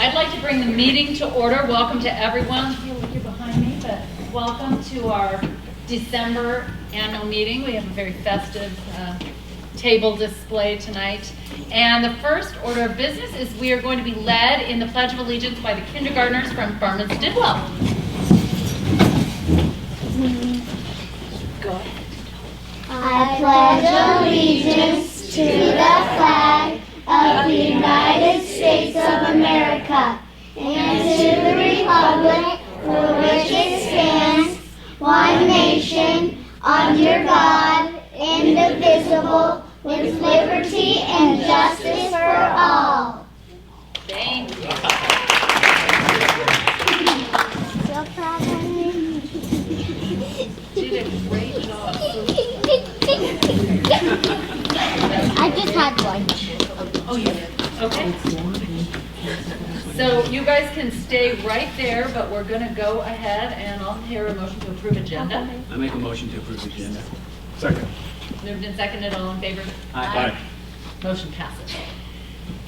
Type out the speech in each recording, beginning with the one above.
I'd like to bring the meeting to order. Welcome to everyone. You're behind me, but welcome to our December annual meeting. We have a very festive table display tonight. And the first order of business is we are going to be led in the Pledge of Allegiance by the kindergartners from Farmers Didwell. Go ahead. I pledge allegiance to the flag of the United States of America and to the republic for which it stands, one nation, under God, indivisible, with liberty and justice for all. Thank you. So proud of me. Did a great job. I just had one. Oh, you did? Okay. So you guys can stay right there, but we're going to go ahead and I'll hear a motion to approve agenda. I make a motion to approve the agenda. Second. Moved and seconded, all in favor? Aye. Motion passes.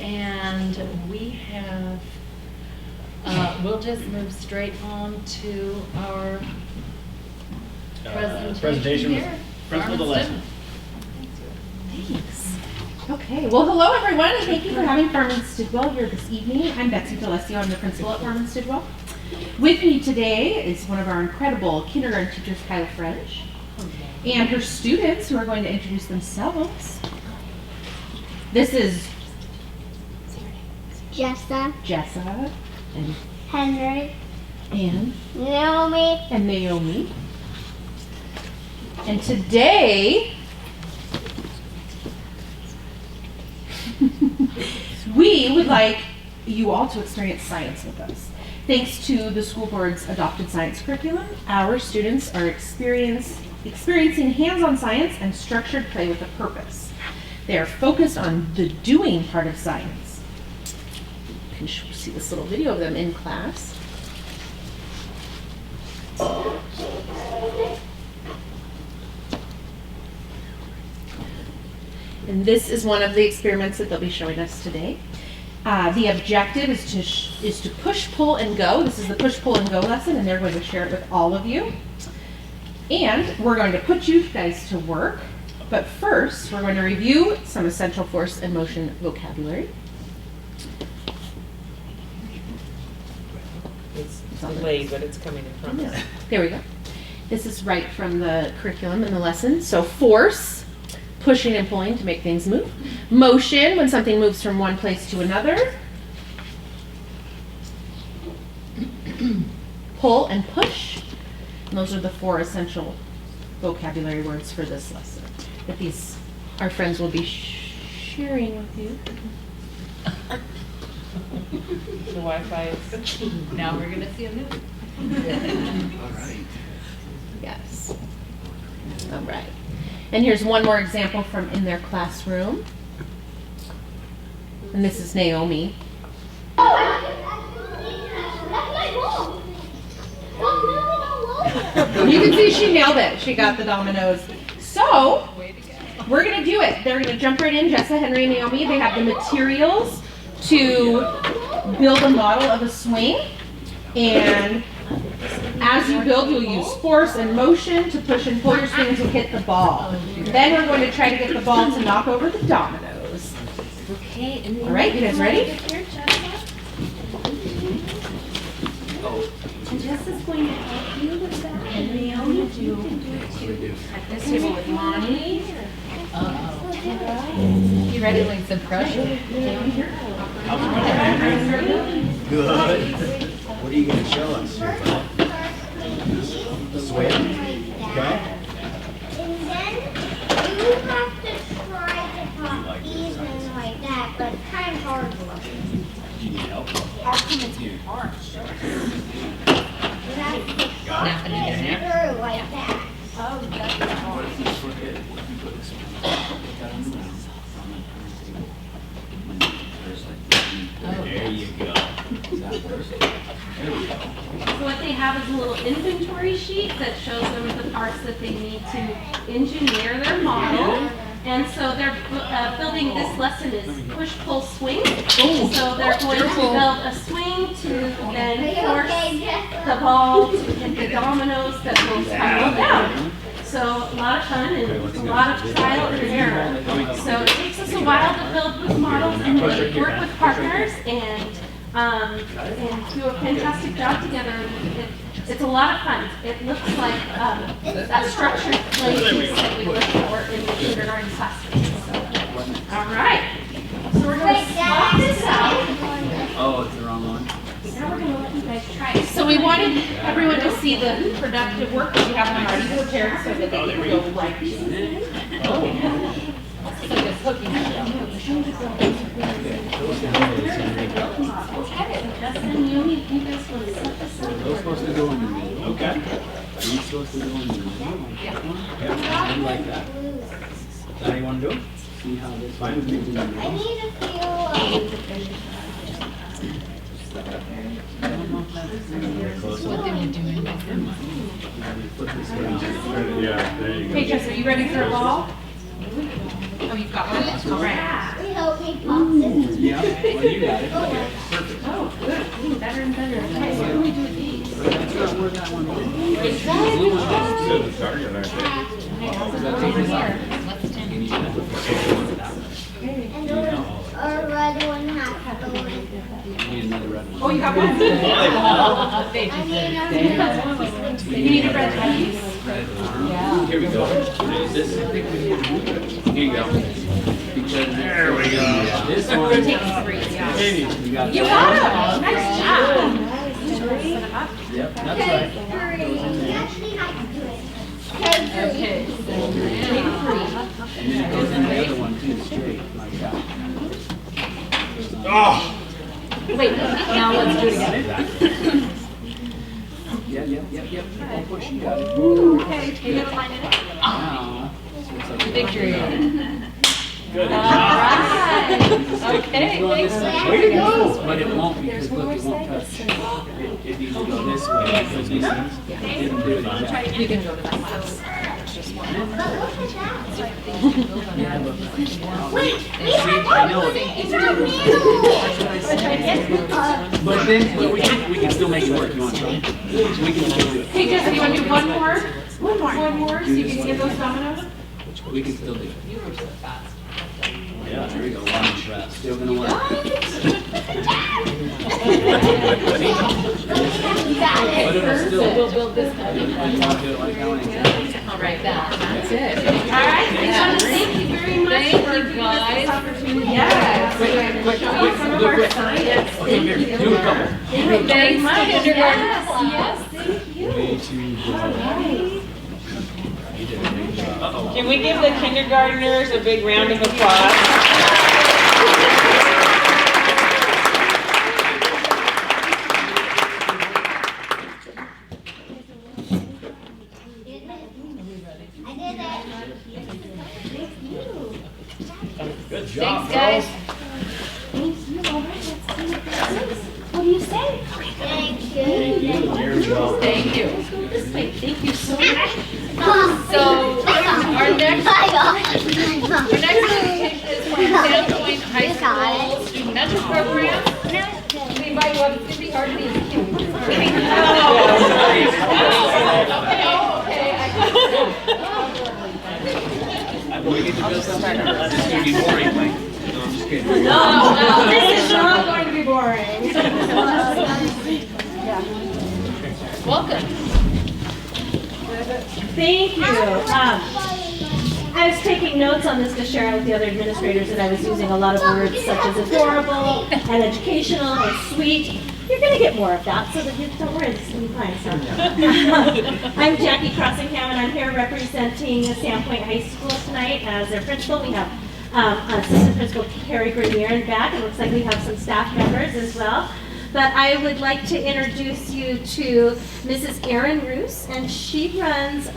And we have, we'll just move straight on to our presentation with here. principal of the lesson. Thanks. Okay, well hello everyone and thank you for having Farmers Didwell here this evening. I'm Betsy D'Alessio, I'm the principal at Farmers Didwell. With me today is one of our incredible kindergarten teachers, Kyla French, and her students who are going to introduce themselves. This is Jessa and Henry, Anne Naomi, and Naomi. And today we would like you all to experience science with us. Thanks to the school board's adopted science curriculum, our students are experiencing hands-on science and structured play with a purpose. They are focused on the doing part of science. You can see this little video of them in class. And this is one of the experiments that they'll be showing us today. The objective is to push, pull, and go. This is the push, pull, and go lesson, and they're going to share it with all of you. And we're going to put you guys to work. But first, we're going to review some essential force and motion vocabulary. It's delayed, but it's coming in front of us. There we go. This is right from the curriculum and the lesson. So force, pushing and pulling to make things move. Motion, when something moves from one place to another. Pull and push. And those are the four essential vocabulary words for this lesson that our friends will be sharing with you. The Wi-Fi is... Now we're going to see a movie. All right. Yes. All right. And here's one more example from in their classroom. And this is Naomi. You can see she nailed it. She got the dominoes. So, we're going to do it. They're going to jump right in. Jessa, Henry, and Naomi, they have the materials to build a model of a swing. And as you build, you'll use force and motion to push and pull your swing to hit the ball. Then we're going to try to get the ball to knock over the dominoes. Okay. All right, you guys ready? And Jess is going to help you with that. And Naomi, you can do it too. At this table with Lonnie. Uh-oh. You ready to link some pressure? Good. What are you going to show us? The swing? Okay. And then you have to try to pop these in like that, but it's kind of hard. Do you need help? You have to Snap it in there. through like that. Oh, that's hard. There you go. Does that work? There we go. So what they have is a little inventory sheet that shows them the parts that they need to engineer their model. And so they're building this lesson is push, pull, swing. So they're going to build a swing to then force the ball to hit the dominoes that will spiral down. So a lot of fun and a lot of trial and error. So it takes us a while to build with models and then work with partners and do a fantastic job together. It's a lot of fun. It looks like that structured play piece that we look for in the kindergarten classroom. So, all right. So we're going to swap this out. Oh, it's the wrong one. Now we're going to let you guys try it. So we wanted everyone to see the productive work that you have them already prepared so that they can go like. So just hooking it up. Justin, you guys want to set this up? Those supposed to go in the middle. Okay. These supposed to go in the middle. Yeah. And like that. Is that how you want to do it? See how this fine with me in the I middle? need a few. What they were doing. Flip this way. Yeah, there you go. Hey Jess, are you ready for a ball? Oh, you've got one? All right. We hope he pops it. Yeah, well, you got it. Okay, perfect. Oh, good. Ooh, better and better. Okay, so what do we do with these? That's not where that one is. Still the target, aren't they? And our red one has to go in. Need another red one. Oh, you got one? I need You need a red piece. Here we go. This. Here you go. Because there we go. This one. It takes three, yeah. You got You that got it. Nice job. one? Yep, that's right. You actually have to do it. Okay. And then it goes in the other one too, straight, like that. Wait, now let's do it again. Yep. Oh, push, you got it. Okay, you got to line it up. Now, it's like Victory. Good. All right. Okay, thanks. Way to go! But it won't because look, it won't touch. It needs to go this way because these things didn't do it exactly. You can go to that class. Yeah, but Wait, see, I know it. it's not new. But then but we can still make it work. You want to try? We can still do it. Hey Jess, you want to do one more? One more, so you can get those dominoes? We can still do it. Yeah, there we go. Watch. Still gonna work. But it'll still. We'll build this You want to do it like that one? All right, that's it. All right, thank you very much Thank for you, giving us guys. this opportunity. Yes. Quick, Some of our science. Okay, here, do a couple. Thank you very Thanks, much. kindergarten Yes, class. yes, thank you. Can we give the kindergartners a big round of applause? Good job, Thanks, guys. Thank you. All right, let's see what this is. What do you say? Thank you. Thank you. There we go. Thank you. Let's go this way. Thank you so much. So our next presentation is from Sandpoint High School Student Mentor Program. We invite you up. It's going to be hard to be cute. Okay. We get to build something. This is gonna be boring, like. No, I'm just kidding. No, this is not going to be boring. Welcome. Thank you. I was taking notes on this to share with the other administrators, and I was using a lot of words such as adorable and educational and sweet. You're going to get more of that, so that you don't worry, this is going to be fine. So. I'm Jackie Crossingham, and I'm here representing Sandpoint High School tonight as their principal. We have Assistant Principal Carrie Grenier in back. It looks like we have some staff members as well. But I would like to introduce you to Mrs. Erin Roos, and she runs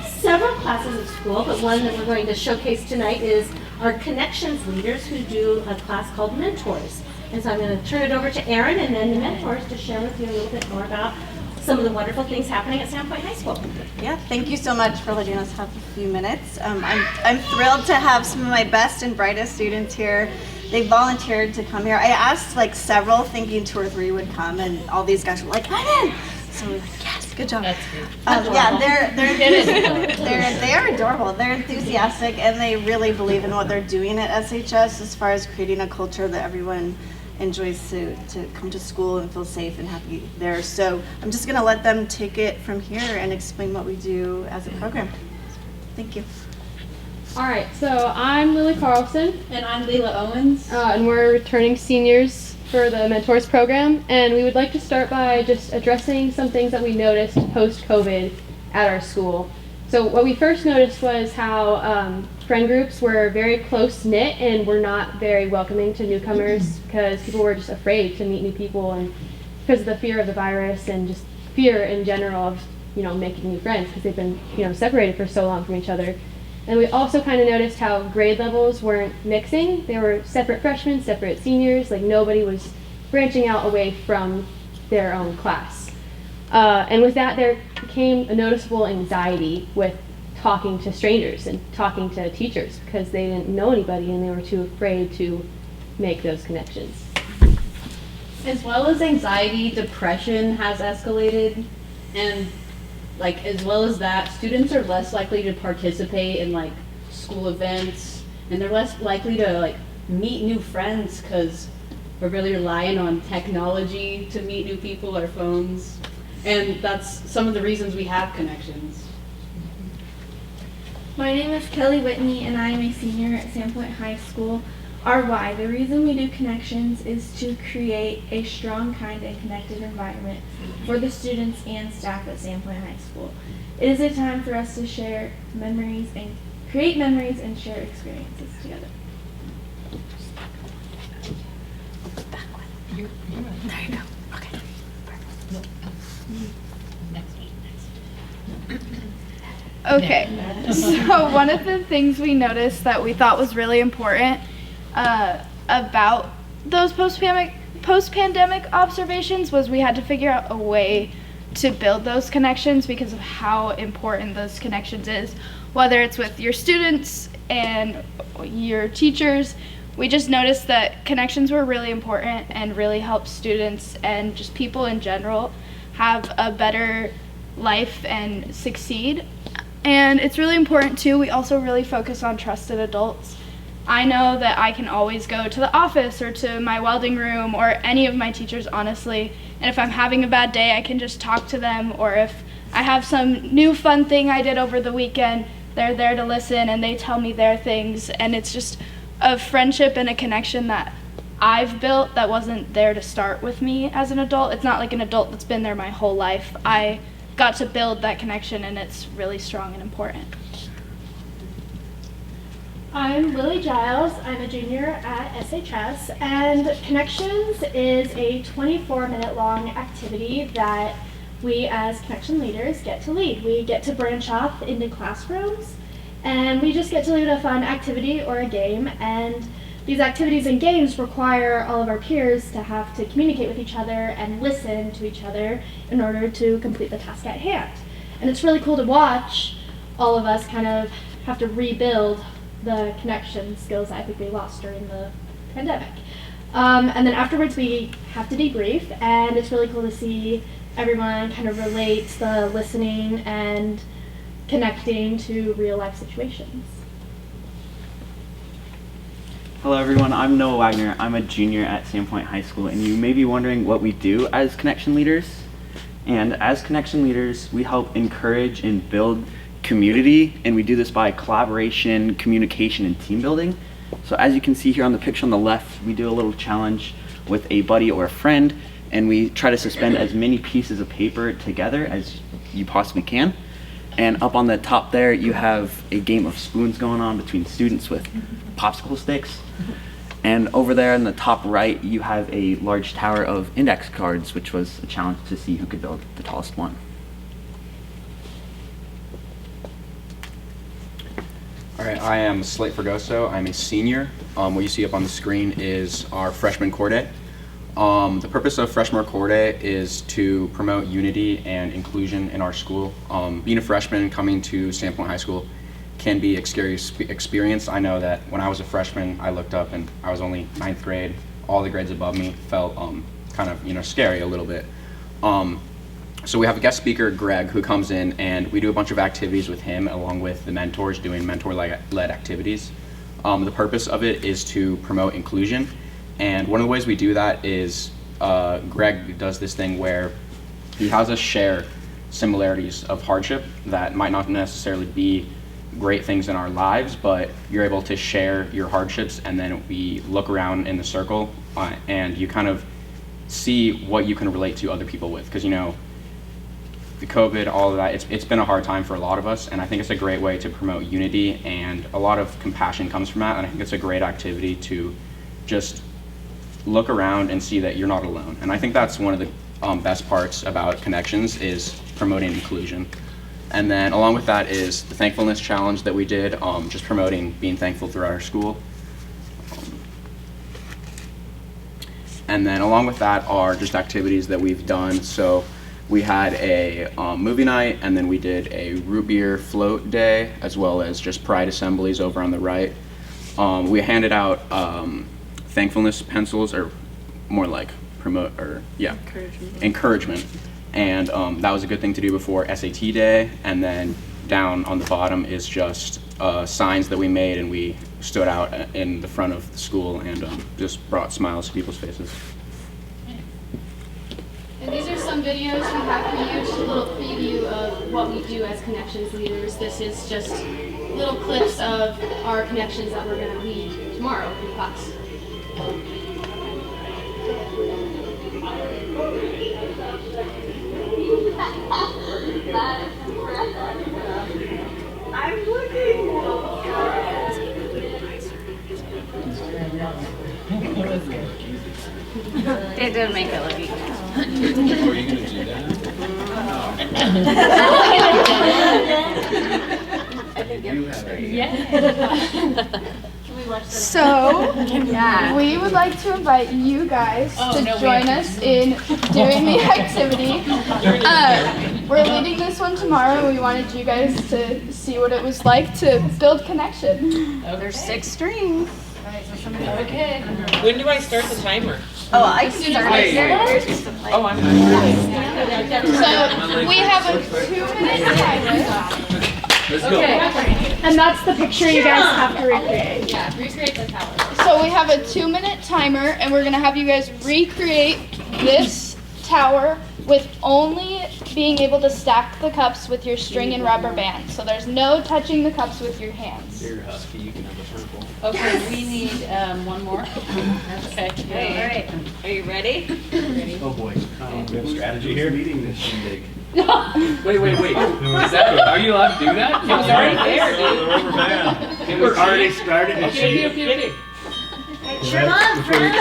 several classes at school, but one that we're going to showcase tonight is our Connections leaders who do a class called Mentors. And so I'm going to turn it over to Erin and then the mentors to share with you a little bit more about some of the wonderful things happening at Sandpoint High School. Yeah, thank you so much for letting us have a few minutes. I'm thrilled to have some of my best and brightest students here. They volunteered to come here. I asked like several, thinking 2 or 3 would come, and all these guys were like, "I'm in." So we're like, "Yes, good job." That's good. Yeah, they are adorable. They're enthusiastic, and they really believe in what they're doing at SHS as far as creating a culture that everyone enjoys to come to school and feel safe and happy there. So I'm just going to let them take it from here and explain what we do as a program. Thank you. All right, so I'm Lily Carlson. And I'm Leila Owens. And we're returning seniors for the Mentors program. And we would like to start by just addressing some things that we noticed post-COVID at our school. So what we first noticed was how friend groups were very close-knit and were not very welcoming to newcomers because people were just afraid to meet new people, and because of the fear of the virus and just fear in general of, making new friends because they've been, separated for so long from each other. And we also kind of noticed how grade levels weren't mixing. They were separate freshmen, separate seniors, like nobody was branching out away from their own class. And with that, there became a noticeable anxiety with talking to strangers and talking to teachers because they didn't know anybody and they were too afraid to make those connections. As well as anxiety, depression has escalated, and as well as that, students are less likely to participate in school events, and they're less likely to meet new friends because we're really relying on technology to meet new people, our phones, and that's some of the reasons we have connections. My name is Kelly Whitney, and I am a senior at Sandpoint High School. Our why, the reason we do connections is to create a strong, kind, and connected environment for the students and staff at Sandpoint High School. It is a time for us to share memories and create memories and share experiences together. There you go. Okay. Okay, so one of the things we noticed that we thought was really important about those post-pandemic observations was we had to figure out a way to build those connections because of how important those connections is, whether it's with your students and your teachers. We just noticed that connections were really important and really helped students and just people in general have a better life and succeed. And it's really important too, we also really focus on trusted adults. I know that I can always go to the office or to my welding room or any of my teachers, honestly, and if I'm having a bad day, I can just talk to them, or if I have some new fun thing I did over the weekend, they're there to listen and they tell me their things, and it's just a friendship and a connection that I've built that wasn't there to start with me as an adult. It's not like an adult that's been there my whole life. I got to build that connection, and it's really strong and important. I'm Lily Giles. I'm a junior at SHS, and Connections is a 24-minute long activity that we as connection leaders get to lead. We get to branch off into classrooms, and we just get to lead a fun activity or a game, and these activities and games require all of our peers to have to communicate with each other and listen to each other in order to complete the task at hand. And it's really cool to watch all of us kind of have to rebuild the connection skills that I think we lost during the pandemic. And then afterwards we have to debrief, and it's really cool to see everyone kind of relate the listening and connecting to real life situations. Hello everyone, I'm Noah Wagner. I'm a junior at Sandpoint High School, and you may be wondering what we do as connection leaders. And as connection leaders, we help encourage and build community, and we do this by collaboration, communication, and team building. So as you can see here on the picture on the left, we do a little challenge with a buddy or a friend, and we try to suspend as many pieces of paper together as you possibly can. And up on the top there, you have a game of spoons going on between students with popsicle sticks. And over there in the top right, you have a large tower of index cards, which was a challenge to see who could build the tallest one. All right, I am Slate Fergoso. I'm a senior. What you see up on the screen is our freshman quartet. The purpose of Freshman Core Day is to promote unity and inclusion in our school. Being a freshman coming to Sandpoint High School can be a scary experience. I know that when I was a freshman, I looked up and I was only 9th grade. All the grades above me felt kind of scary a little bit. So we have a guest speaker, Greg, who comes in, and we do a bunch of activities with him along with the mentors doing mentor-led activities. The purpose of it is to promote inclusion, and one of the ways we do that is Greg does this thing where he has us share similarities of hardship that might not necessarily be great things in our lives, but you're able to share your hardships, and then we look around in the circle and you kind of see what you can relate to other people with, because the COVID, all of that, it's been a hard time for a lot of us, and I think it's a great way to promote unity, and a lot of compassion comes from that, and I think it's a great activity to just look around and see that you're not alone. And I think that's one of the best parts about Connections is promoting inclusion. And then along with that is the thankfulness challenge that we did, just promoting being thankful throughout our school. And then along with that are just activities that we've done. So we had a movie night, and then we did a root beer float day, as well as just pride assemblies over on the right. We handed out thankfulness pencils, or more like encouragement. And that was a good thing to do before SAT day. And then down on the bottom is just signs that we made, and we stood out in the front of the school and just brought smiles to people's faces. And these are some videos we have for you, just a little preview of what we do as Connections leaders. This is just little clips of our Connections that we're going to lead tomorrow in class. I'm looking. It did make it look easy. Are you going to do that? I think You have a So, we would like to invite you guys to join us in doing the activity. We're leading this one tomorrow, and we wanted you guys to see what it was like to build connection. There's 6 strings. Okay. When do I start the timer? Oh, I can start right here. Oh, I'm So, we have a 2-minute timer. Let's go. And that's the picture you guys have to recreate. Yeah, recreate the tower. So we have a 2-minute timer, and we're gonna have you guys recreate this tower with only being able to stack the cups with your string and rubber band. So there's no touching the cups with your hands. You're husky, you can have a purple. Okay, we need one more. Okay. All right. Are you ready? Oh boy. We have strategy here. Meeting this shindig. Wait. Is that? Are you allowed to do that? It was already there, dude. It was already started. Okay. Come on, friends.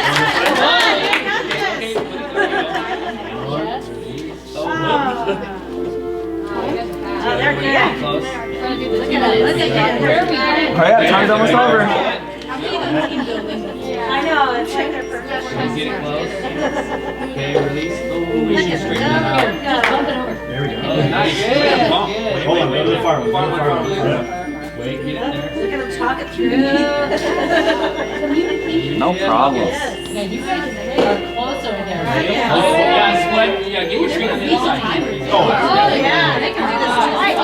Oh, they're good. Close. Look at it. Oh yeah, time's almost over. I know, it's like they're Get it professional. close. Okay, release. Oh, we should straighten that out. There we go. Oh, nice. Good. Hold on, a little farther. Wait, get in there. Look at them talk it through. No problem. Yeah, you guys are close over there. Oh, yeah, split. Yeah, get your string on the inside. Oh, yeah, they can do this twice.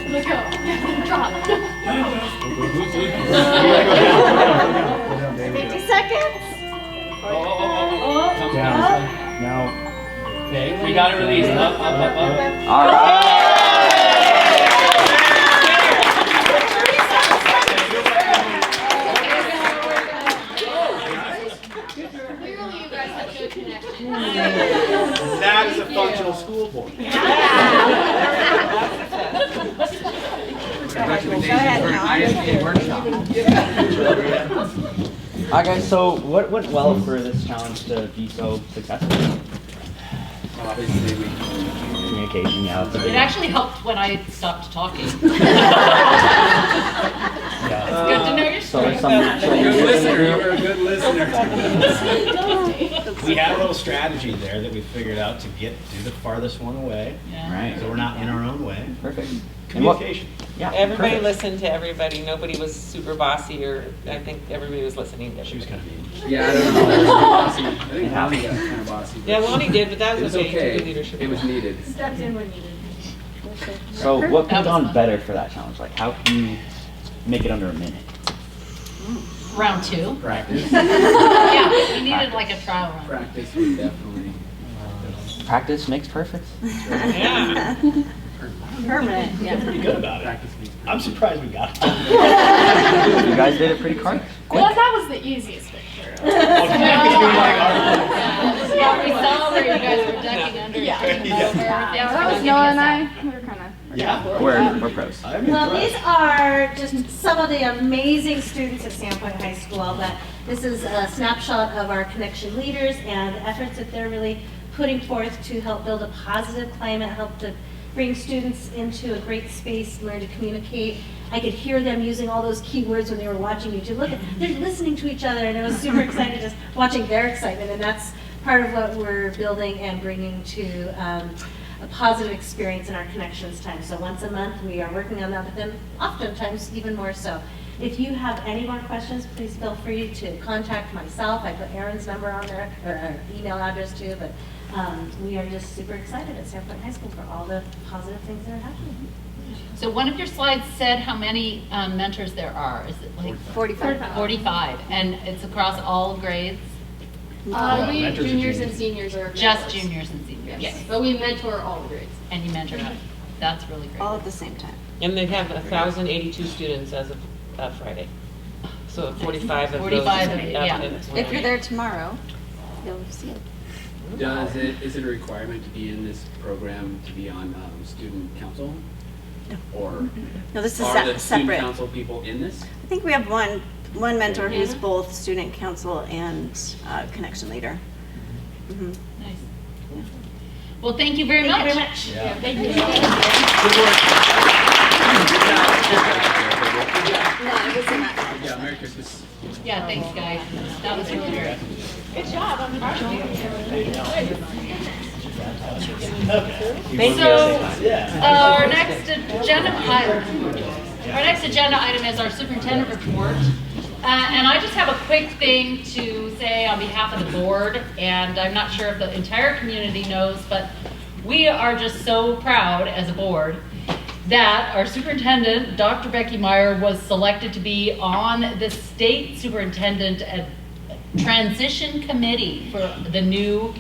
Look go. Drop. 50 seconds. Now. Okay, we got it released. Up. All right. Clearly you guys have good connection. That is a functional school board. Yeah. ahead, Alright guys, so what went well for this challenge to be so successful? Obviously, we Communication, yeah. That's a It big actually helped when I stopped talking. It's Yeah. good to know your So there's some Good listener. You were a good listener. We had a little strategy there that we figured out to do the farthest one away. Yeah. Right. So we're not in our own way. Perfect. Communication. Yeah. Everybody perfect. listened to everybody. Nobody was super bossy, or I think everybody was listening to She was everybody. kind of mean. Yeah, I don't know. That was bossy. I think Lonnie got kind of bossy. Yeah, Lonnie did, but that It was was okay. He took okay. the leadership. It was needed. Stepped in when needed. So what could That have was gone fun. better for that challenge? Like how can you make it under a minute? Round 2. Practice. Yeah, we needed like a trial run. Practice was definitely. Practice makes perfect. Yeah. Permanent, We're yeah. pretty good about it. Practice makes I'm surprised we got it. You guys did it pretty quick. Well, that was the easiest picture. Yeah, we saw where you guys were ducking under, Yeah. turning Yeah. over. Yeah, that was Noah and I. We were kind of. Yeah. We're pros. I'm Well, these impressed. are just some of the amazing students at Sandpoint High School, but this is a snapshot of our connection leaders and the efforts that they're really putting forth to help build a positive climate, help to bring students into a great space, learn to communicate. I could hear them using all those key words when they were watching YouTube. Look, they're listening to each other, and I was super excited just watching their excitement, and that's part of what we're building and bringing to a positive experience in our connections time. So once a month, we are working on that with them, oftentimes even more so. If you have any more questions, please feel free to contact myself. I put Erin's number on there, or our email address too, but we are just super excited at Sandpoint High School for all the positive things that are happening. So one of your slides said how many mentors there are. Is it like 45. 45? And it's across all grades? Only Mentors are juniors and juniors. seniors are Just mentors. juniors and seniors? Yes, but we mentor all the grades. And you mentor them. That's really great. All at the same time. And they have 1,082 students as of Friday. So 45 of 45 those. of it, yeah. If you're there tomorrow, you'll see it. Is it a requirement to be in this program to be on student council? Or No, this is are the student separate. council people in this? I think we have one mentor who's both student council and connection leader. Mhm. Nice. Well, thank you very much. Thank you very much. Yeah. Thank you. No, it was in that. Yeah, Merry Christmas. Yeah, thanks, guys. That was really great. Good job. I'm proud of you. So, Yeah. our next agenda item is our superintendent report. And I just have a quick thing to say on behalf of the board, and I'm not sure if the entire community knows, but we are just so proud as a board that our superintendent, Dr. Becky Meyer, was selected to be on the state superintendent transition committee for the new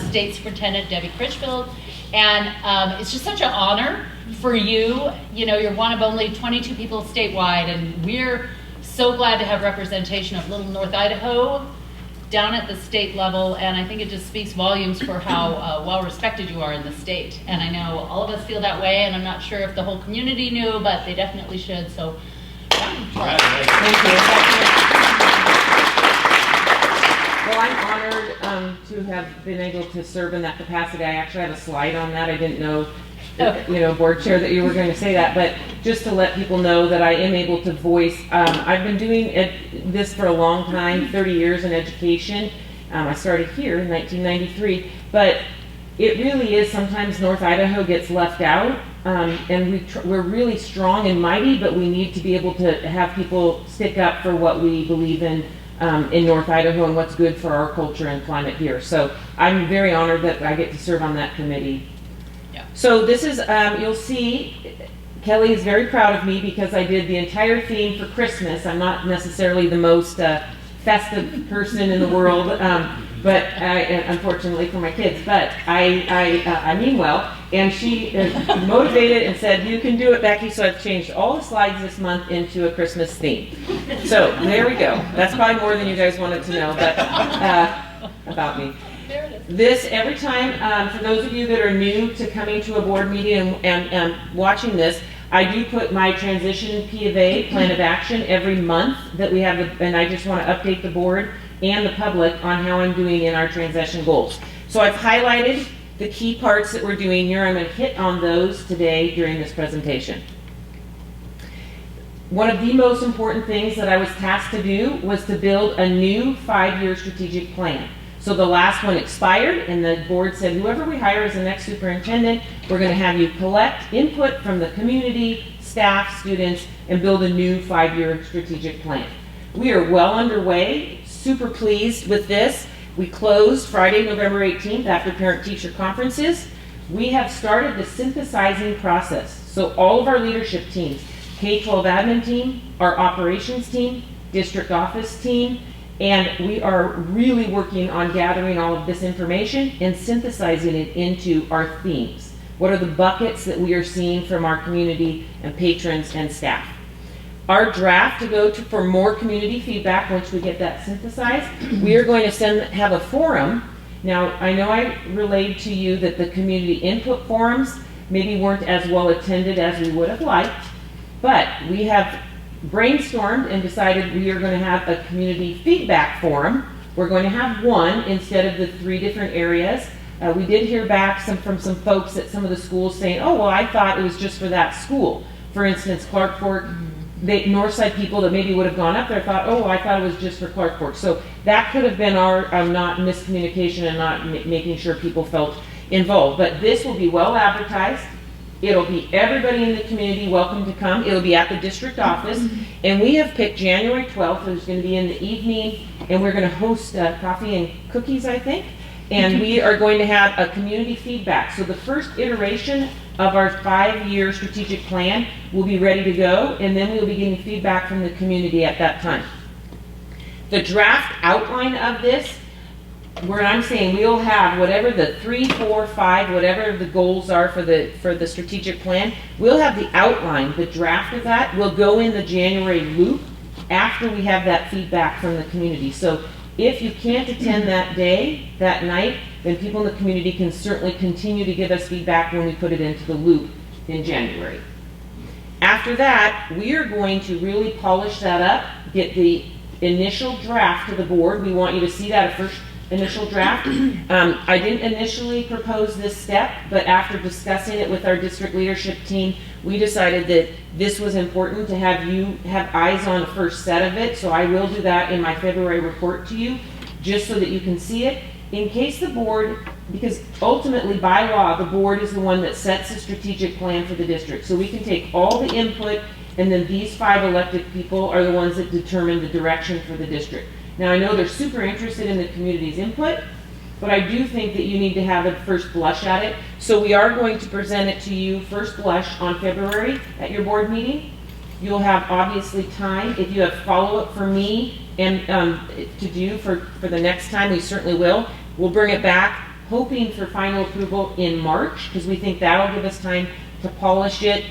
state superintendent, Debbie Critchfield. And it's just such an honor for you. You know, you're one of only 22 people statewide, and we're so glad to have representation of Little North Idaho down at the state level, and I think it just speaks volumes for how well respected you are in the state. And I know all of us feel that way, and I'm not sure if the whole community knew, but they definitely should. So, thank you. Well, I'm honored to have been able to serve in that capacity. I actually have a slide on that. I didn't know, board chair, that you were going to say that, but just to let people know that I am able to voice. I've been doing this for a long time, 30 years in education. I started here in 1993, but it really is sometimes North Idaho gets left out, and we're really strong and mighty, but we need to be able to have people stick up for what we believe in North Idaho and what's good for our culture and climate here. So I'm very honored that I get to serve on that committee. Yeah. So this is, you'll see, Kelly is very proud of me because I did the entire theme for Christmas. I'm not necessarily the most festive person in the world, but unfortunately for my kids, but I mean well. And she motivated and said, "You can do it, Becky." So I've changed all the slides this month into a Christmas theme. So there we go. That's probably more than you guys wanted to know, but about me. This, every time, for those of you that are new to coming to a board meeting and watching this, I do put my transition P of A, plan of action, every month that we have, and I just want to update the board and the public on how I'm doing in our transition goals. So I've highlighted the key parts that we're doing here. I'm going to hit on those today during this presentation. One of the most important things that I was tasked to do was to build a new 5-year strategic plan. So the last one expired, and the board said, whoever we hire as the next superintendent, we're going to have you collect input from the community, staff, students, and build a new 5-year strategic plan. We are well underway, super pleased with this. We closed Friday, November 18th after parent-teacher conferences. We have started the synthesizing process. So all of our leadership teams, K-12 admin team, our operations team, district office team, and we are really working on gathering all of this information and synthesizing it into our themes. What are the buckets that we are seeing from our community and patrons and staff? Our draft to go to for more community feedback once we get that synthesized, we are going to have a forum. Now, I know I relayed to you that the community input forums maybe weren't as well attended as we would have liked, but we have brainstormed and decided we are going to have a community feedback forum. We're going to have one instead of the 3 different areas. We did hear back from some folks at some of the schools saying, oh, well, I thought it was just for that school. For instance, Clark Fork, the Northside people that maybe would have gone up there thought, oh, I thought it was just for Clark Fork. So that could have been our not miscommunication and not making sure people felt involved. But this will be well advertised. It'll be everybody in the community welcome to come. It'll be at the district office. And we have picked January 12th. It's going to be in the evening. And we're going to host coffee and cookies, I think. And we are going to have a community feedback. So the first iteration of our 5-year strategic plan will be ready to go. And then we'll be getting feedback from the community at that time. The draft outline of this, where I'm saying we'll have whatever the 3, 4, 5, whatever the goals are for the strategic plan, we'll have the outline, the draft of that will go in the January loop after we have that feedback from the community. So if you can't attend that day, that night, then people in the community can certainly continue to give us feedback when we put it into the loop in January. After that, we are going to really polish that up, get the initial draft to the board. We want you to see that first initial draft. I didn't initially propose this step, but after discussing it with our district leadership team, we decided that this was important to have you have eyes on the first set of it. So I will do that in my February report to you, just so that you can see it. In case the board, because ultimately by law, the board is the one that sets the strategic plan for the district. So we can take all the input, and then these 5 elected people are the ones that determine the direction for the district. Now, I know they're super interested in the community's input, but I do think that you need to have a first blush at it. So we are going to present it to you first blush on February at your board meeting. You'll have obviously time. If you have follow-up for me and to do for the next time, we certainly will. We'll bring it back, hoping for final approval in March, because we think that'll give us time to polish it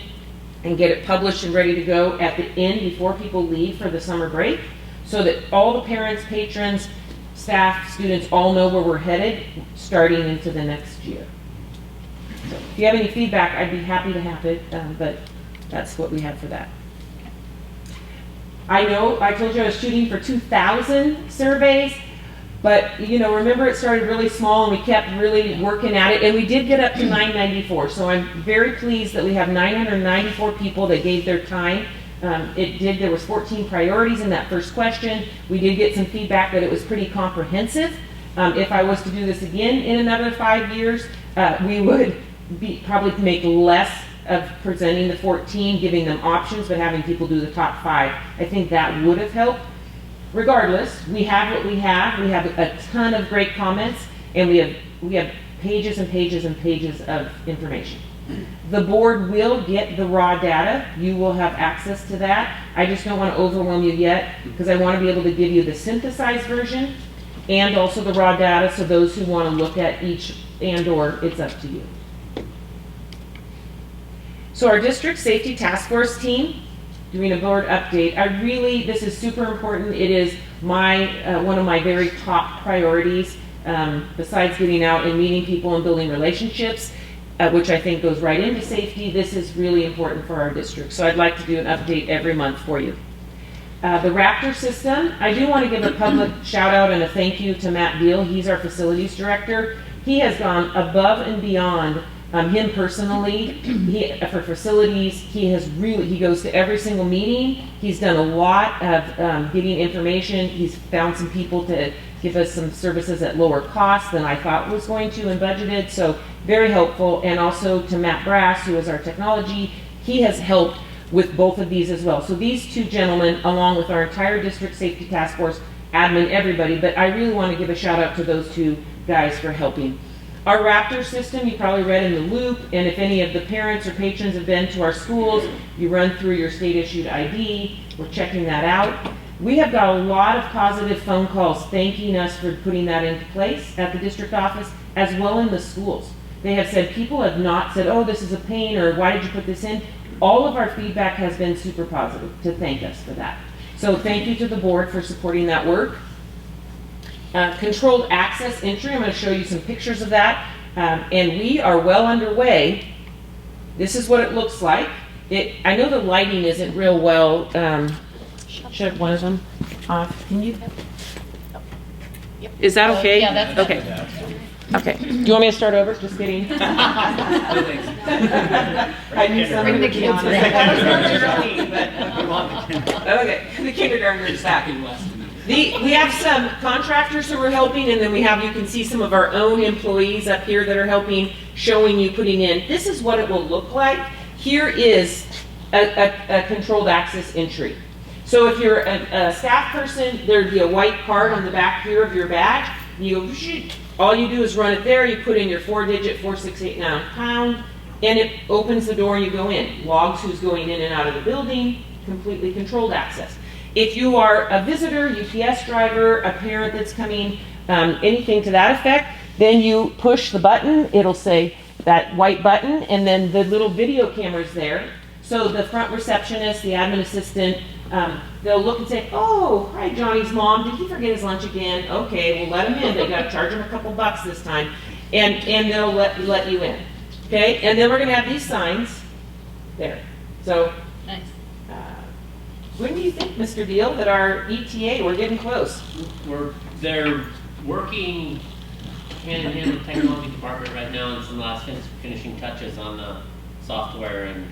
and get it published and ready to go at the end before people leave for the summer break, so that all the parents, patrons, staff, students all know where we're headed starting into the next year. So if you have any feedback, I'd be happy to have it, but that's what we have for that. I know I told you I was shooting for 2,000 surveys, but remember it started really small and we kept really working at it, and we did get up to 994. So I'm very pleased that we have 994 people that gave their time. There was 14 priorities in that first question. We did get some feedback that it was pretty comprehensive. If I was to do this again in another 5 years, we would probably make less of presenting the 14, giving them options, but having people do the top 5. I think that would have helped. Regardless, we have what we have. We have a ton of great comments, and we have pages and pages and pages of information. The board will get the raw data. You will have access to that. I just don't want to overwhelm you yet, because I want to be able to give you the synthesized version and also the raw data, so those who want to look at each and/or, it's up to you. So our district safety task force team, doing a board update. This is super important. It is one of my very top priorities, besides getting out and meeting people and building relationships. which I think goes right into safety. This is really important for our district. So I'd like to do an update every month for you. The Raptor system, I do want to give a public shout out and a thank you to Matt Deal. He's our facilities director. He has gone above and beyond, him personally, for facilities. He goes to every single meeting. He's done a lot of getting information. He's found some people to give us some services at lower cost than I thought was going to and budgeted. So very helpful. And also to Matt Brass, who is our technology. He has helped with both of these as well. So these two gentlemen, along with our entire district safety task force, admin, everybody, but I really want to give a shout out to those two guys for helping. Our Raptor system, you probably read in the Loop, and if any of the parents or patrons have been to our schools, you run through your state issued ID. We're checking that out. We have got a lot of positive phone calls thanking us for putting that into place at the district office, as well in the schools. They have said, people have not said, oh, this is a pain, or why did you put this in? All of our feedback has been super positive to thank us for that. So thank you to the board for supporting that work. Controlled access entry, I'm going to show you some pictures of that. And we are well underway. This is what it looks like. I know the lighting isn't real well. Shut one of them off. Can you? Is that okay? Yeah, that's okay. Okay. Do you want me to start over? Just kidding. I knew somebody Bring the would be kids honest. back. That was not early, but okay. The kindergartners back. We have some contractors who are helping, and then we have, you can see some of our own employees up here that are helping, showing you, putting in. This is what it will look like. Here is a controlled access entry. So if you're a staff person, there'd be a white card on the back here of your badge. You go, shoot. All you do is run it there, you put in your 4-digit 4689 pound, and it opens the door and you go in. Logs who's going in and out of the building, completely controlled access. If you are a visitor, UPS driver, a parent that's coming, anything to that effect, then you push the button, it'll say that white button, and then the little video camera's there. So the front receptionist, the admin assistant, they'll look and say, oh, hi, Johnny's mom. Did he forget his lunch again? Okay, we'll let him in. They got to charge him a couple bucks this time. And they'll let you in. Okay, and then we're going to have these signs there. So, nice. When do you think, Mr. Deal, that our ETA, we're getting close? They're working hand in hand with the technology department right now on some last finishing touches on the software and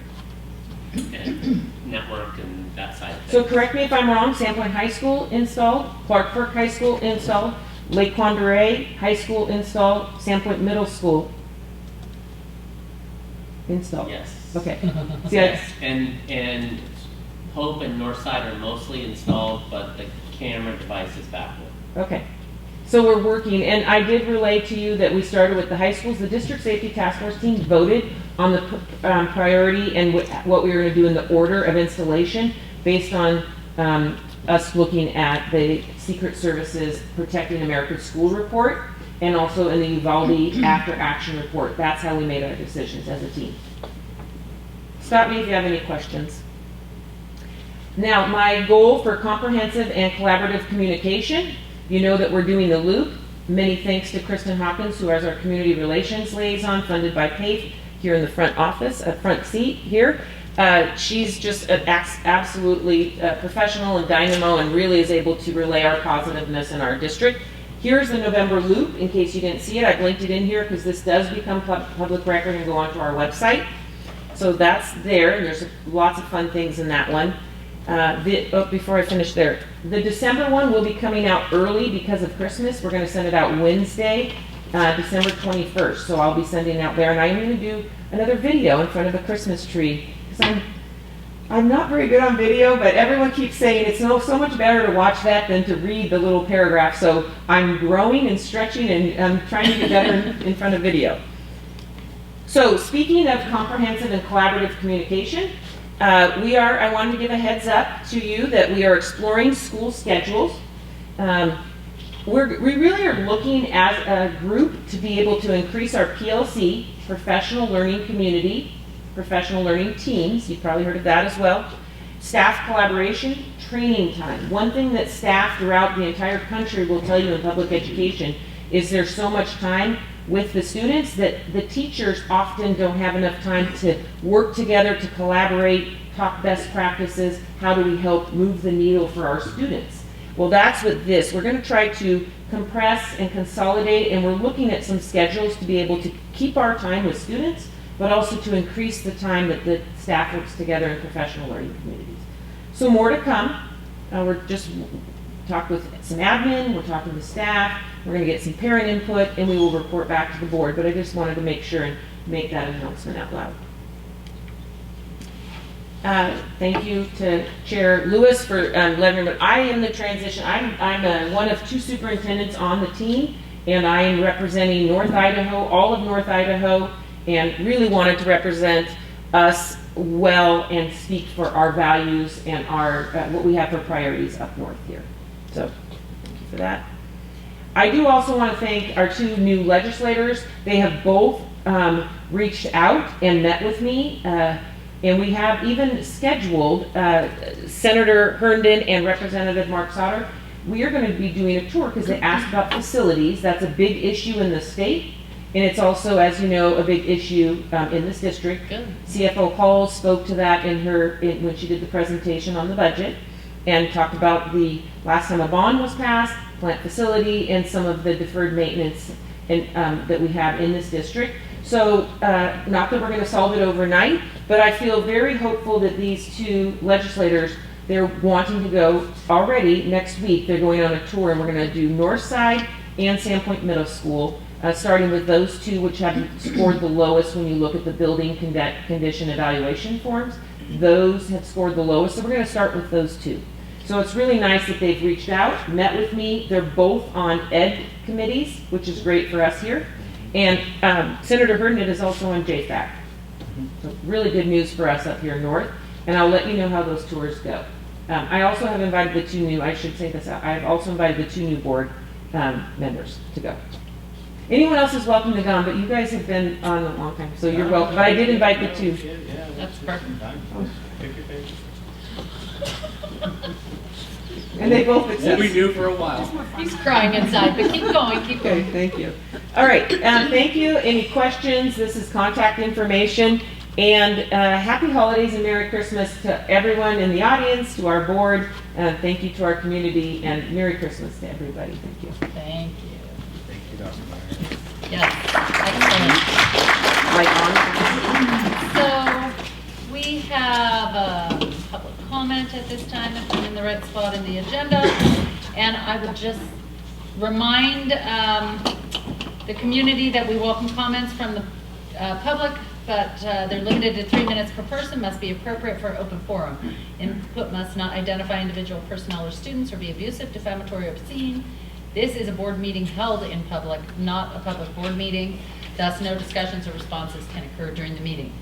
network and that side of things. So correct me if I'm wrong, Sandpoint High School installed, Clark Fork High School installed, Lake Pend Oreille High School installed, Sandpoint Middle School installed. Yes. Okay. Yes. And Hope and Northside are mostly installed, but the camera device is backward. Okay. So we're working, and I did relay to you that we started with the high schools. The District Safety Task Force team voted on the priority and what we were going to do in the order of installation based on us looking at the Secret Service's Protecting America's School report and also in the Uvalde After Action report. That's how we made our decisions as a team. Stop me if you have any questions. Now, my goal for comprehensive and collaborative communication, you know that we're doing the Loop. Many thanks to Kristen Hawkins, who is our community relations liaison, funded by PAFE, here in the front office, a front seat here. She's just absolutely professional and dynamo and really is able to relay our positiveness in our district. Here's the November Loop, in case you didn't see it. I've linked it in here because this does become public record and go onto our website. So that's there, and there's lots of fun things in that one. Before I finish there, the December one will be coming out early because of Christmas. We're going to send it out Wednesday, December 21st. So I'll be sending it out there, and I'm going to do another video in front of a Christmas tree because I'm not very good on video, but everyone keeps saying it's so much better to watch that than to read the little paragraph. So I'm growing and stretching, and I'm trying to get better in front of video. So speaking of comprehensive and collaborative communication, I wanted to give a heads up to you that we are exploring school schedules. We really are looking as a group to be able to increase our PLC, professional learning community, professional learning teams. You've probably heard of that as well. Staff collaboration, training time. One thing that staff throughout the entire country will tell you in public education is there's so much time with the students that the teachers often don't have enough time to work together, to collaborate, talk best practices. How do we help move the needle for our students? Well, that's what this. We're going to try to compress and consolidate, and we're looking at some schedules to be able to keep our time with students, but also to increase the time that the staff works together in professional learning communities. So more to come. We're just talk with some admin, we're talking to staff, we're going to get some parent input, and we will report back to the board. But I just wanted to make sure and make that announcement out loud. Thank you to Chair Lewis for letting me know. I am the transition. I'm one of 2 superintendents on the team, and I am representing North Idaho, all of North Idaho, and really wanted to represent us well and speak for our values and our what we have for priorities up north here. So thank you for that. I do also want to thank our 2 new legislators. They have both reached out and met with me, and we have even scheduled Senator Herndon and Representative Mark Sauter. We are going to be doing a tour because they asked about facilities. That's a big issue in the state. And it's also, as you know, a big issue in this district. Good. CFO Cole spoke to that when she did the presentation on the budget, and talked about the last time a bond was passed, plant facility, and some of the deferred maintenance that we have in this district. So not that we're going to solve it overnight, but I feel very hopeful that these 2 legislators, they're wanting to go already next week. They're going on a tour, and we're going to do Northside and Sandpoint Middle School. Starting with those 2, which have scored the lowest when you look at the building condition evaluation forms. Those have scored the lowest, so we're going to start with those 2. So it's really nice that they've reached out, met with me. They're both on ed committees, which is great for us here. And Senator Herndon is also on JFAC. So really good news for us up here north. And I'll let you know how those tours go. I also have invited the 2 new, I should say this out, I've also invited the 2 new board members to go. Anyone else is welcome to come, but you guys have been on a long time, so you're welcome. But I did invite the 2. That's perfect. And they both accept. What we knew for a while. He's crying inside, but keep going, keep going. Okay, thank you. All right, thank you. Any questions? This is contact information. And happy holidays and Merry Christmas to everyone in the audience, to our board. Thank you to our community, and Merry Christmas to everybody. Thank you. Thank you. Thank you, Dr. Meyer. Yes, excellent. So we have a public comment at this time, if I'm in the right spot in the agenda. And I would just remind the community that we welcome comments from the public, but they're limited to 3 minutes per person, must be appropriate for open forum. Input must not identify individual personnel or students or be abusive, defamatory, or obscene. This is a board meeting held in public, not a public board meeting. Thus, no discussions or responses can occur during the meeting.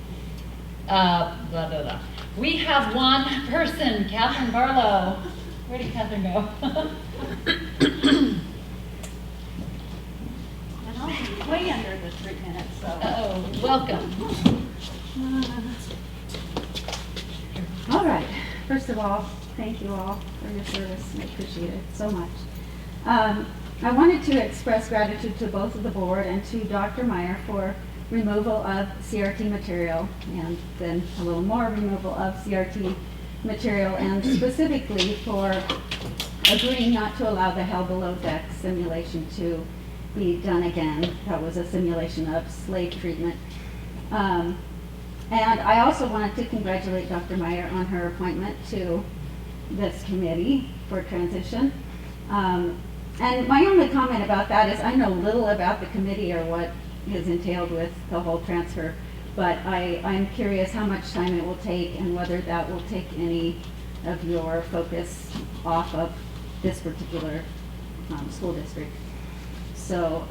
Blah, blah, blah. We have 1 person, Catherine Barlow. Where did Catherine go? Way under the 3 minutes, so. Uh-oh, welcome. All right. First of all, thank you all for your service. I appreciate it so much. I wanted to express gratitude to both of the board and to Dr. Meyer for removal of CRT material, and then a little more removal of CRT material, and specifically for agreeing not to allow the Hell Below Deck simulation to be done again. That was a simulation of slave treatment. And I also wanted to congratulate Dr. Meyer on her appointment to this committee for transition. And my only comment about that is I know little about the committee or what is entailed with the whole transfer, but I'm curious how much time it will take and whether that will take any of your focus off of this particular school district. So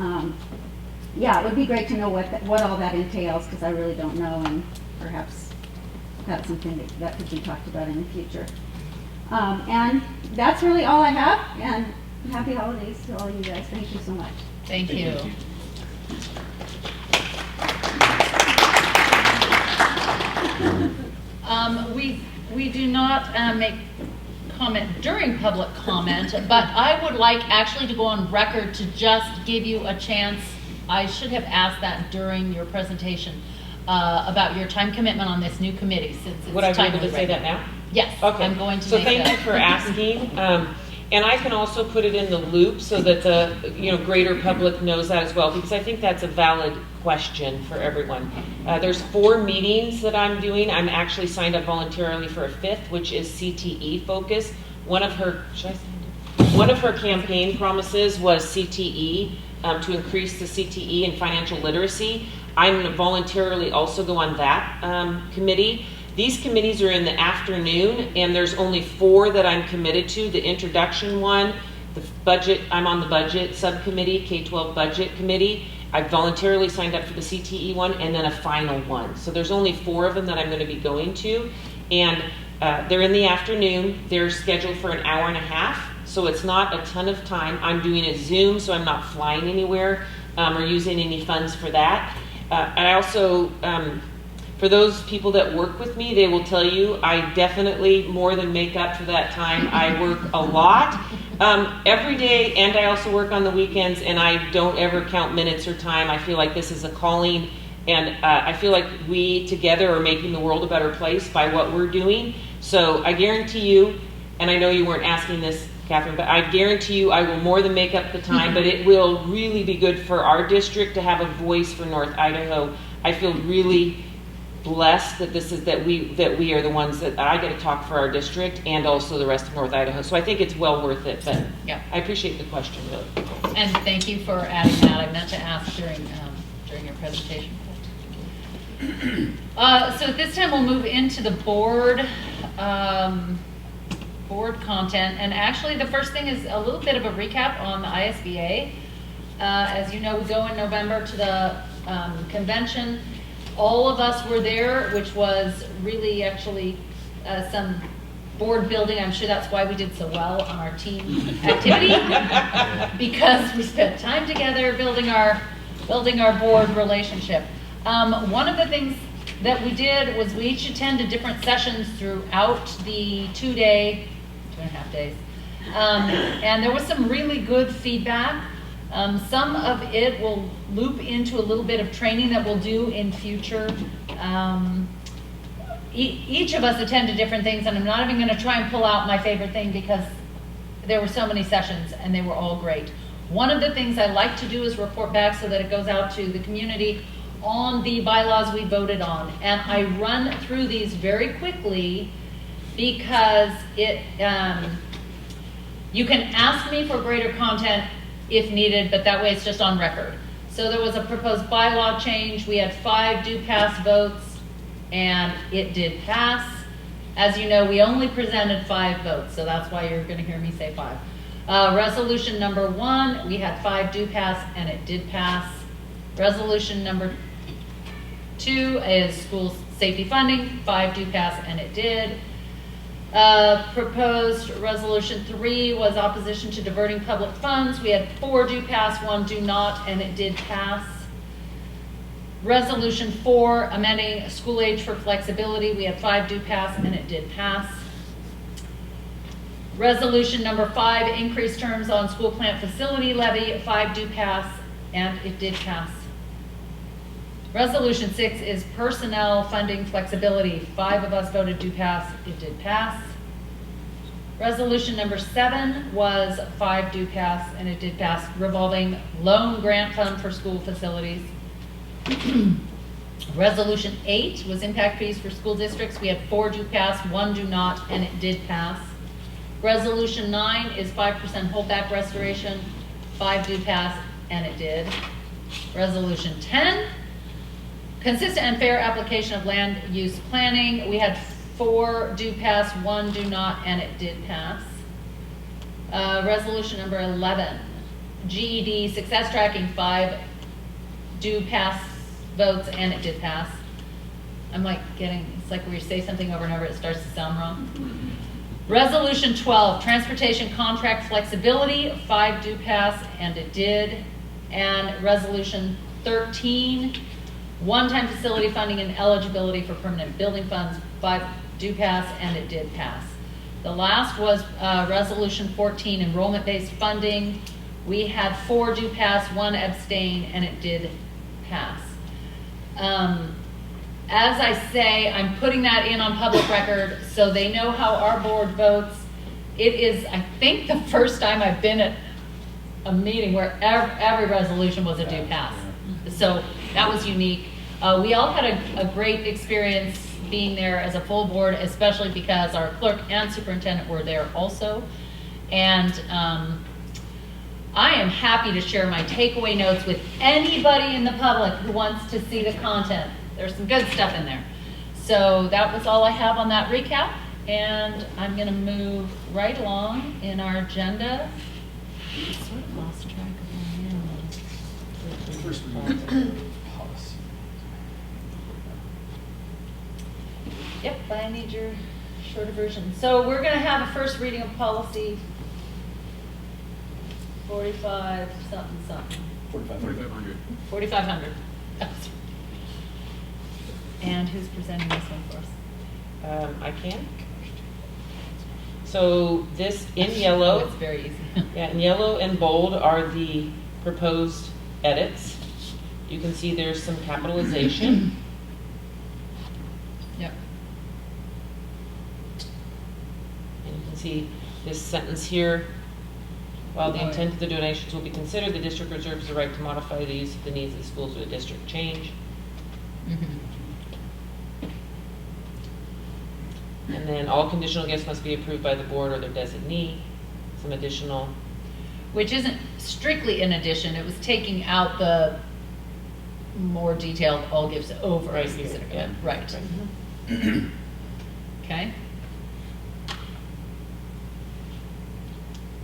yeah, it would be great to know what all that entails, because I really don't know, and perhaps that's something that could be talked about in the future. And that's really all I have, and happy holidays to all you guys. Thank you so much. Thank you. We do not make comment during public comment, but I would like actually to go on record to just give you a chance. I should have asked that during your presentation about your time commitment on this new committee, since it's Would I be able timely to say right that now. now? Yes, Okay. I'm going to So make thank that. you for asking. And I can also put it in the loop so that the greater public knows that as well, because I think that's a valid question for everyone. There's 4 meetings that I'm doing. I'm actually signed up voluntarily for a 5th, which is CTE focused. One of her campaign promises was CTE, to increase the CTE and financial literacy. I'm voluntarily also go on that committee. These committees are in the afternoon, and there's only 4 that I'm committed to. The introduction one, the budget, I'm on the budget subcommittee, K-12 budget committee. I voluntarily signed up for the CTE one, and then a final one. So there's only 4 of them that I'm going to be going to. And they're in the afternoon. They're scheduled for an hour and a half, so it's not a ton of time. I'm doing a Zoom, so I'm not flying anywhere or using any funds for that. I also... for those people that work with me, they will tell you I definitely more than make up for that time. I work a lot every day, and I also work on the weekends, and I don't ever count minutes or time. I feel like this is a calling, and I feel like we together are making the world a better place by what we're doing. So I guarantee you, and I know you weren't asking this, Catherine, but I guarantee you I will more than make up the time, but it will really be good for our district to have a voice for North Idaho. I feel really blessed that we are the ones that I get to talk for our district and also the rest of North Idaho. So I think it's well worth it. But yeah, I appreciate the question, really. And thank you for adding that. I meant to ask during your presentation. So at this time we'll move into the board content, and actually the first thing is a little bit of a recap on the ISBA. As you know, we go in November to the convention. All of us were there, which was really actually some board building. I'm sure that's why we did so well on our team activity, because we spent time together building our board relationship. One of the things that we did was we each attended different sessions throughout the 2.5 days. And there was some really good feedback. Some of it will loop into a little bit of training that we'll do in future. Each of us attended different things, and I'm not even going to try and pull out my favorite thing because there were so many sessions and they were all great. One of the things I like to do is report back so that it goes out to the community on the bylaws we voted on. And I run through these very quickly because you can ask me for greater content if needed, but that way it's just on record. So there was a proposed bylaw change. We had 5 do pass votes, and it did pass. As you know, we only presented 5 votes, so that's why you're going to hear me say 5. Resolution number 1, we had 5 do pass, and it did pass. Resolution number 2 is school safety funding, 5 do pass, and it did. Proposed resolution 3 was opposition to diverting public funds. We had 4 do pass, 1 do not, and it did pass. Resolution 4, amending school age for flexibility. We had 5 do pass, and it did pass. Resolution number 5, increased terms on school plant facility levy. 5 do pass, and it did pass. Resolution 6 is personnel funding flexibility. 5 of us voted do pass, it did pass. Resolution number 7 was 5 do pass, and it did pass, revolving loan grant fund for school facilities. Resolution 8 was impact fees for school districts. We had 4 do pass, 1 do not, and it did pass. Resolution 9 is 5% holdback restoration, 5 do pass, and it did. Resolution 10, consistent and fair application of land use planning. We had 4 do pass, 1 do not, and it did pass. Resolution number 11, GED success tracking, 5 do pass votes, and it did pass. I'm like it's like where you say something over and over, it starts to sound wrong. Resolution 12, transportation contract flexibility, 5 do pass, and it did. And resolution 13, one-time facility funding and eligibility for permanent building funds, 5 do pass, and it did pass. The last was resolution 14, enrollment-based funding. We had 4 do pass, 1 abstain, and it did pass. As I say, I'm putting that in on public record so they know how our board votes. It is, I think, the first time I've been at a meeting where every resolution was a do pass. So that was unique. We all had a great experience being there as a full board, especially because our clerk and superintendent were there also. And I am happy to share my takeaway notes with anybody in the public who wants to see the content. There's some good stuff in there. So that was all I have on that recap. And I'm going to move right along in our agenda. I sort of lost track of my policy. Yep, I need your shorter version. So we're going to have a first reading of policy 45 something something. 4,500. 4,500. And who's presenting this one for us? I can. So this in yellow. Oh, it's very easy. Yeah, in yellow and bold are the proposed edits. You can see there's some capitalization. Yep. And you can see this sentence here. While the intent of the donations will be considered, the district reserves the right to modify the use of the needs of the schools or the district change. And then all conditional gifts must be approved by the board or their designee. Some additional. Which isn't strictly an addition. It was taking out the more detailed all gifts over a specific event. Right. Okay.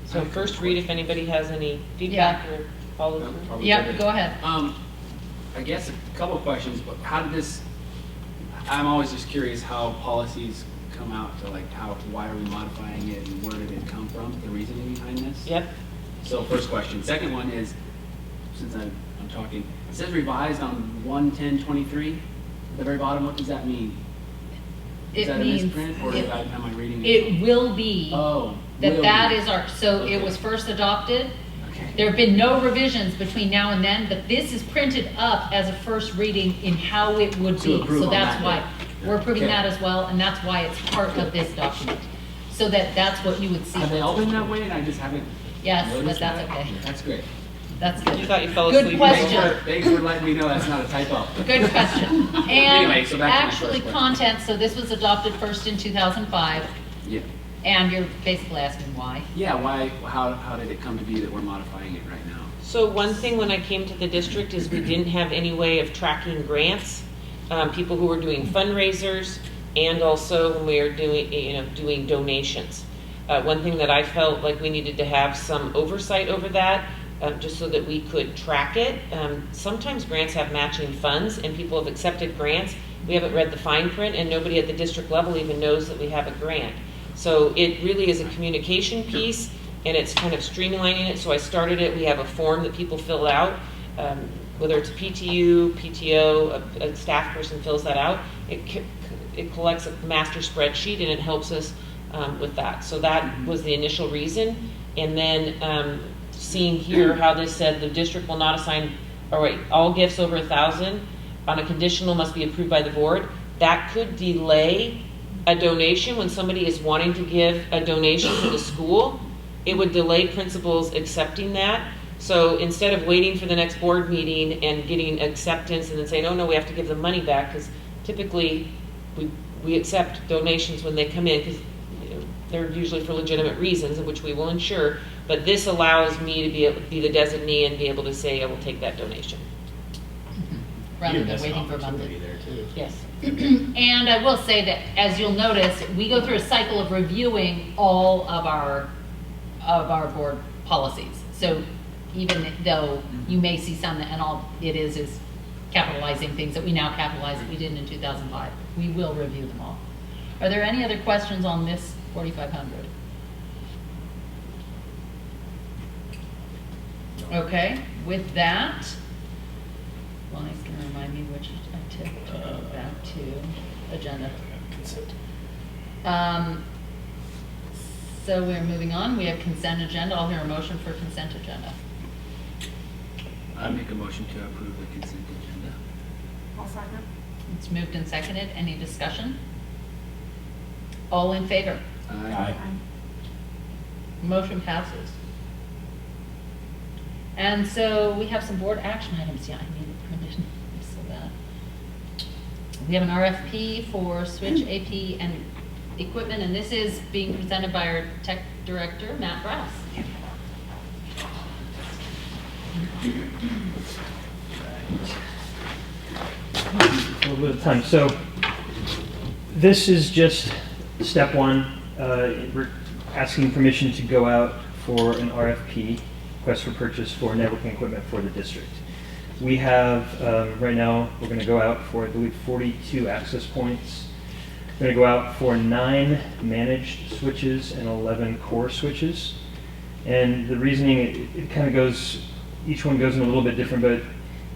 So first read if anybody has any feedback or follow through. Yeah, go ahead. I guess a couple of questions, but how did this, I'm always just curious how policies come out to like why are we modifying it and where did it come from, the reasoning behind this? Yep. So first question. Second one is, since I'm talking, it says revised on 1/10/23 at the very bottom. What does that mean? Is that a misprint or am I reading it? It will be. Oh. That is our, so it was first adopted. There have been no revisions between now and then, but this is printed up as a first reading in how it would be. So that's why we're approving that as well, and that's why it's part of this document. So that's what you would see. Have they all been that way and I just haven't Yes, but noticed that's that? okay. That's great. That's good. You thought you fell asleep. Good question. Thanks for letting me know that's not a typo. Good question. And Anyway, so back to my actually first question. content, so this was adopted first in 2005. Yeah. And you're basically asking why. Yeah, why, how did it come to be that we're modifying it right now? So one thing when I came to the district is we didn't have any way of tracking grants, people who were doing fundraisers, and also when we were doing donations. One thing that I felt like we needed to have some oversight over that, just so that we could track it. Sometimes grants have matching funds, and people have accepted grants. We haven't read the fine print, and nobody at the district level even knows that we have a grant. So it really is a communication piece, and it's kind of streamlining it. So I started it. We have a form that people fill out, whether it's a PTU, PTO, a staff person fills that out. It collects a master spreadsheet, and it helps us with that. So that was the initial reason. And then seeing here how this said the district will not assign, all gifts over 1,000 on a conditional must be approved by the board. That could delay a donation when somebody is wanting to give a donation to the school. It would delay principals accepting that. So instead of waiting for the next board meeting and getting acceptance and then saying, oh no, we have to give them money back, because typically we accept donations when they come in, because they're usually for legitimate reasons, which we will ensure. But this allows me to be able to be the designee and be able to say I will take that donation. Rather than waiting for a month. There too. Yes. And I will say that, as you'll notice, we go through a cycle of reviewing all of our board policies. So even though you may see some and all it is capitalizing things that we now capitalize that we didn't in 2005, we will review them all. Are there any other questions on this 4,500? Okay, with that, Lonnie's going to remind me which I took to go back to agenda. Consent. So we're moving on. We have consent agenda. I'll hear a motion for consent agenda. I make a motion to approve the consent agenda. I'll second. It's moved and seconded. Any discussion? All in favor? Aye. Motion passes. And so we have some board action items. Yeah, I need it printed so that. We have an RFP for Switch AP and equipment, and this is being presented by our tech director, Matt Brass. A little bit of time. So this is just step one. We're asking permission to go out for an RFP, request for purchase for networking equipment for the district. We have, right now, we're going to go out for, I believe, 42 access points. We're going to go out for 9 managed switches and 11 core switches. And the reasoning, it kind of goes, each one goes in a little bit different, but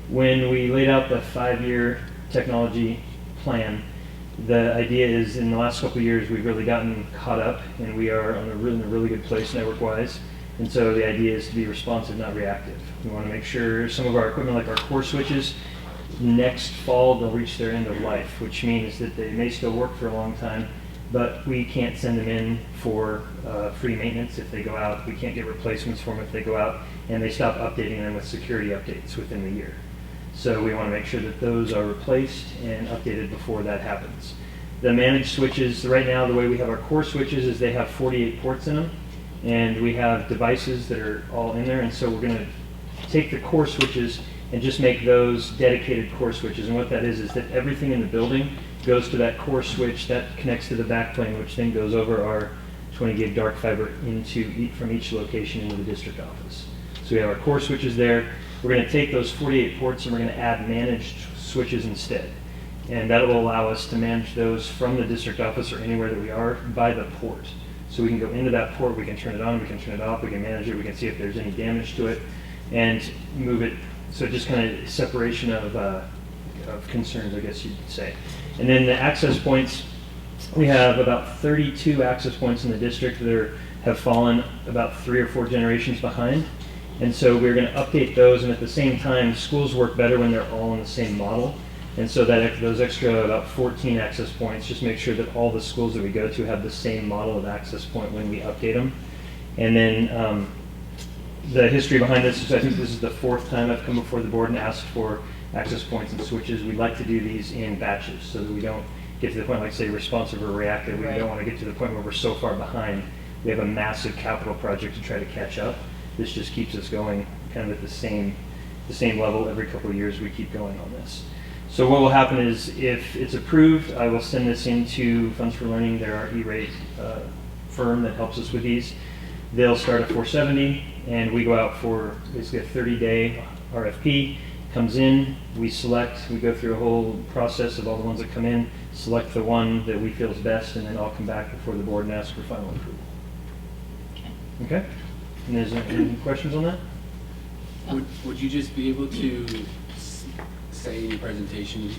when we laid out the 5-year technology plan, the idea is in the last couple of years we've really gotten caught up and we are in a really good place network-wise. And so the idea is to be responsive, not reactive. We want to make sure some of our equipment, like our core switches, next fall they'll reach their end of life, which means that they may still work for a long time, but we can't send them in for free maintenance if they go out. We can't get replacements for them if they go out, and they stop updating them with security updates within the year. So we want to make sure that those are replaced and updated before that happens. The managed switches, right now the way we have our core switches is they have 48 ports in them, and we have devices that are all in there, and so we're going to take the core switches and just make those dedicated core switches. And what that is that everything in the building goes to that core switch that connects to the backplane, which then goes over our 20 gig dark fiber from each location into the district office. So we have our core switches there. We're going to take those 48 ports and we're going to add managed switches instead. And that will allow us to manage those from the district office or anywhere that we are by the port. So we can go into that port, we can turn it on, we can turn it off, we can manage it, we can see if there's any damage to it, and move it. So just kind of separation of concerns, I guess you'd say. And then the access points, we have about 32 access points in the district that have fallen about 3 or 4 generations behind. And so we're going to update those, and at the same time, schools work better when they're all in the same model. And so that those extra about 14 access points, just make sure that all the schools that we go to have the same model of access point when we update them. And then the history behind this is I think this is the 4th time I've come before the board and asked for access points and switches. We'd like to do these in batches so that we don't get to the point, like say, responsive or reactive. We don't want to get to the point where we're so far behind. We have a massive capital project to try to catch up. This just keeps us going kind of at the same level. Every couple of years we keep going on this. So what will happen is if it's approved, I will send this into Funds for Learning. They're our E-rate firm that helps us with these. They'll start at $470, and we go out for basically a 30-day RFP. Comes in, we select, we go through a whole process of all the ones that come in, select the one that we feel is best, and then I'll come back before the board and ask for final approval. Okay? And there's any questions on that? Would you just be able to say in your presentation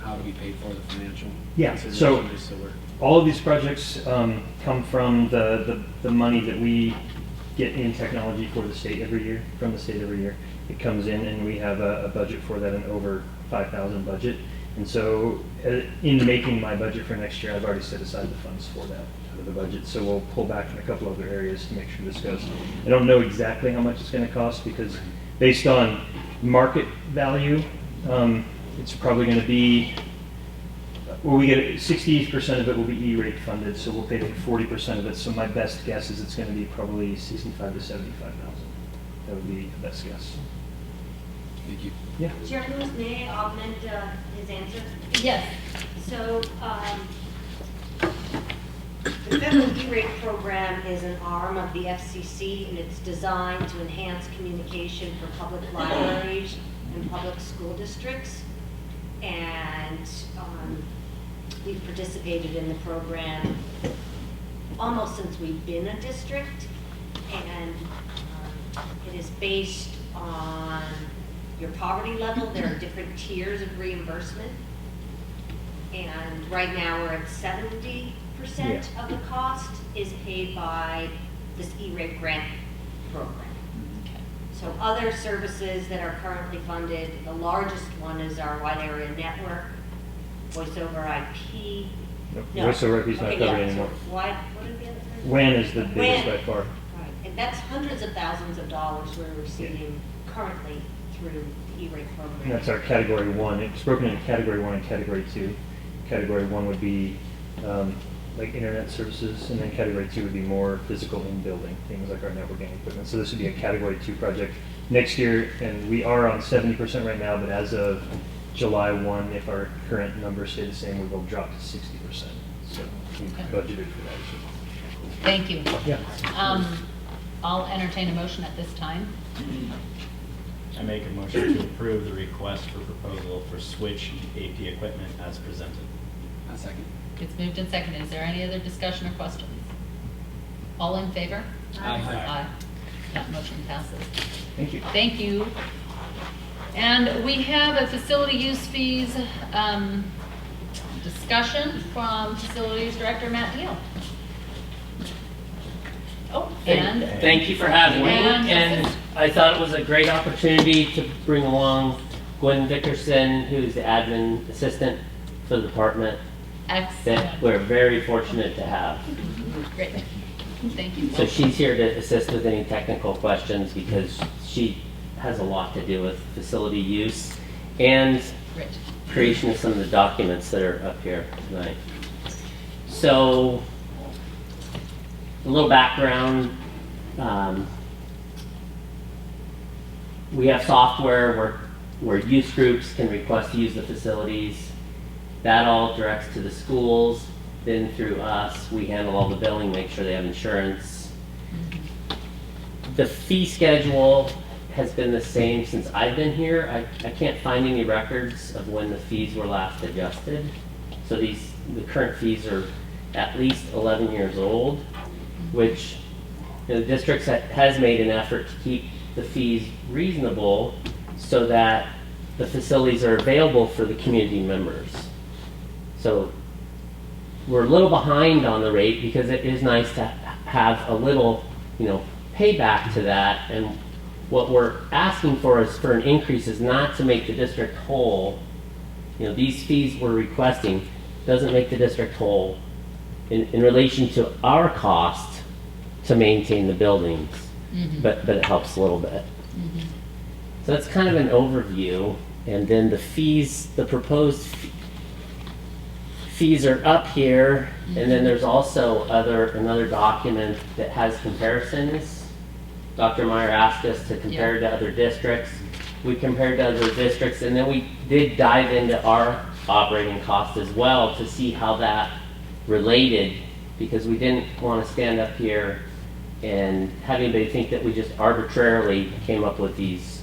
how to be paid for the financial? Yeah, so all of these projects come from the money that we get in technology for the state every year, from the state every year. It comes in and we have a budget for that, an over 5,000 budget. And so in making my budget for next year, I've already set aside the funds for that out of the budget. So we'll pull back in a couple other areas to make sure this goes. I don't know exactly how much it's going to cost because based on market value, it's probably going to be, well, we get 60% of it will be E-rate funded, so we'll pay 40% of it. So my best guess is it's going to be probably $65,000 to $75,000. That would be the best guess. Thank you. Yeah. Chair Lewis, may I augment his answer? Yes. So the federal E-rate program is an arm of the FCC, and it's designed to enhance communication for public libraries and public school districts. And we've participated in the program almost since we've been a district, and it is based on your poverty level. There are different tiers of reimbursement, and right now we're at 70% of the cost is paid by this E-rate grant program. So other services that are currently funded, the largest one is our wide area network, voice over IP. No. Voice over IP is not Okay, covered yeah, anymore. So what are the other three? WAN is the biggest WAN. by far. Right, and that's hundreds of thousands of dollars we're receiving currently through the E-rate program. And that's our category 1. It's broken into category 1 and category 2. Category 1 would be like internet services, and then category 2 would be more physical in building, things like our networking equipment. So this would be a category 2 project next year, and we are on 70% right now, but as of July 1, if our current numbers stay the same, we will drop to 60%. So we budgeted for that as well. Thank you. Yeah. I'll entertain a motion at this time. I make a motion to approve the request for proposal for switch AP equipment as presented. A second. It's moved and seconded. Is there any other discussion or questions? All in favor? Aye. Aye. That motion passes. Thank you. Thank you. And we have a facility use fees discussion from Facilities Director Matt Neal. Oh, and Thank you for having me. And- And I thought it was a great opportunity to bring along Gwen Vickerson, who's the admin assistant for the department. Excellent. That we're very fortunate to have. Great. Thank you. So she's here to assist with any technical questions because she has a lot to do with facility use and Great. creation of some of the documents that are up here tonight. So, a little background. We have software where youth groups can request to use the facilities. That all directs to the schools, then through us. We handle all the billing, make sure they have insurance. The fee schedule has been the same since I've been here. I can't find any records of when the fees were last adjusted. So the current fees are at least 11 years old, which the district has made an effort to keep the fees reasonable so that the facilities are available for the community members. So we're a little behind on the rate because it is nice to have a little, payback to that. And what we're asking for is for an increase is not to make the district whole. These fees we're requesting doesn't make the district whole in relation to our cost to maintain the buildings, but it helps a little bit. So that's kind of an overview. And then the fees, the proposed fees are up here, and then there's also another document that has comparisons. Dr. Meyer asked us to compare to other districts. We compared to other districts, and then we did dive into our operating costs as well to see how that related, because we didn't want to stand up here and have anybody think that we just arbitrarily came up with these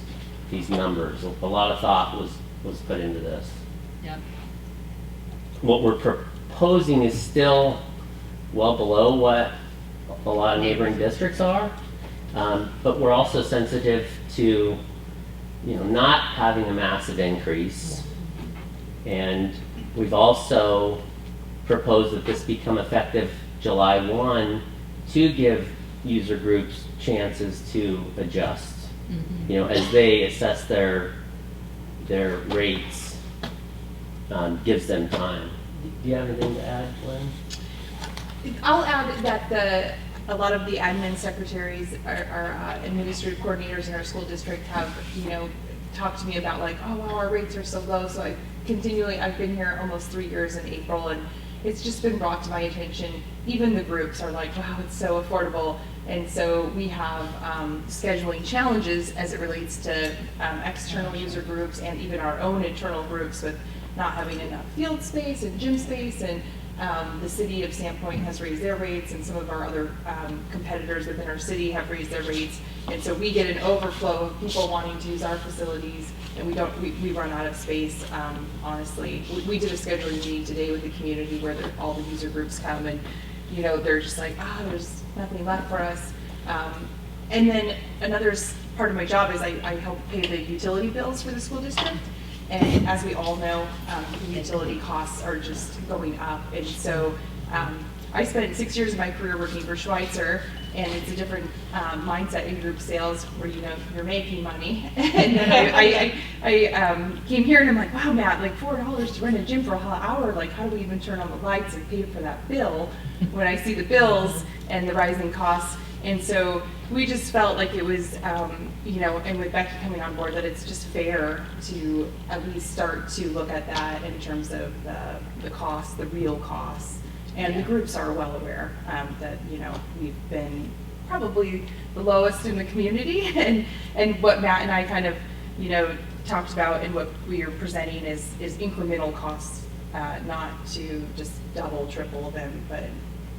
numbers. A lot of thought was put into this. Yep. What we're proposing is still well below what a lot of neighboring districts are, but we're also sensitive to not having a massive increase. And we've also proposed that this become effective July 1 to give user groups chances to adjust, as they assess their rates. Gives them time. Do you have anything to add, Glenn? I'll add that a lot of the admin secretaries, our administrative coordinators in our school district have, talked to me about like, oh wow, our rates are so low. So I've been here almost 3 years in April, and it's just been brought to my attention. Even the groups are like, wow, it's so affordable. And so we have scheduling challenges as it relates to external user groups and even our own internal groups with not having enough field space and gym space, and the city of Sandpoint has raised their rates, and some of our other competitors within our city have raised their rates, and so we get an overflow of people wanting to use our facilities, and we run out of space. Honestly, we did a scheduling meeting today with the community where all the user groups come, and they're just like, there's nothing left for us. And then another part of my job is I help pay the utility bills for the school district. And as we all know, the utility costs are just going up. And so I spent 6 years of my career working for Schweitzer, and it's a different mindset in group sales where you're making money. And then I came here and I'm like, wow, Matt, like $4 to rent a gym for a whole hour. Like, how do we even turn on the lights and pay for that bill when I see the bills and the rising costs? And so we just felt like it was, and with Becky coming on board, that it's just fair to at least start to look at that in terms of the costs, the real costs. And the groups are well aware that, we've been probably the lowest in the community. And what Matt and I kind of, talked about and what we are presenting is incremental costs, not to just double, triple them, but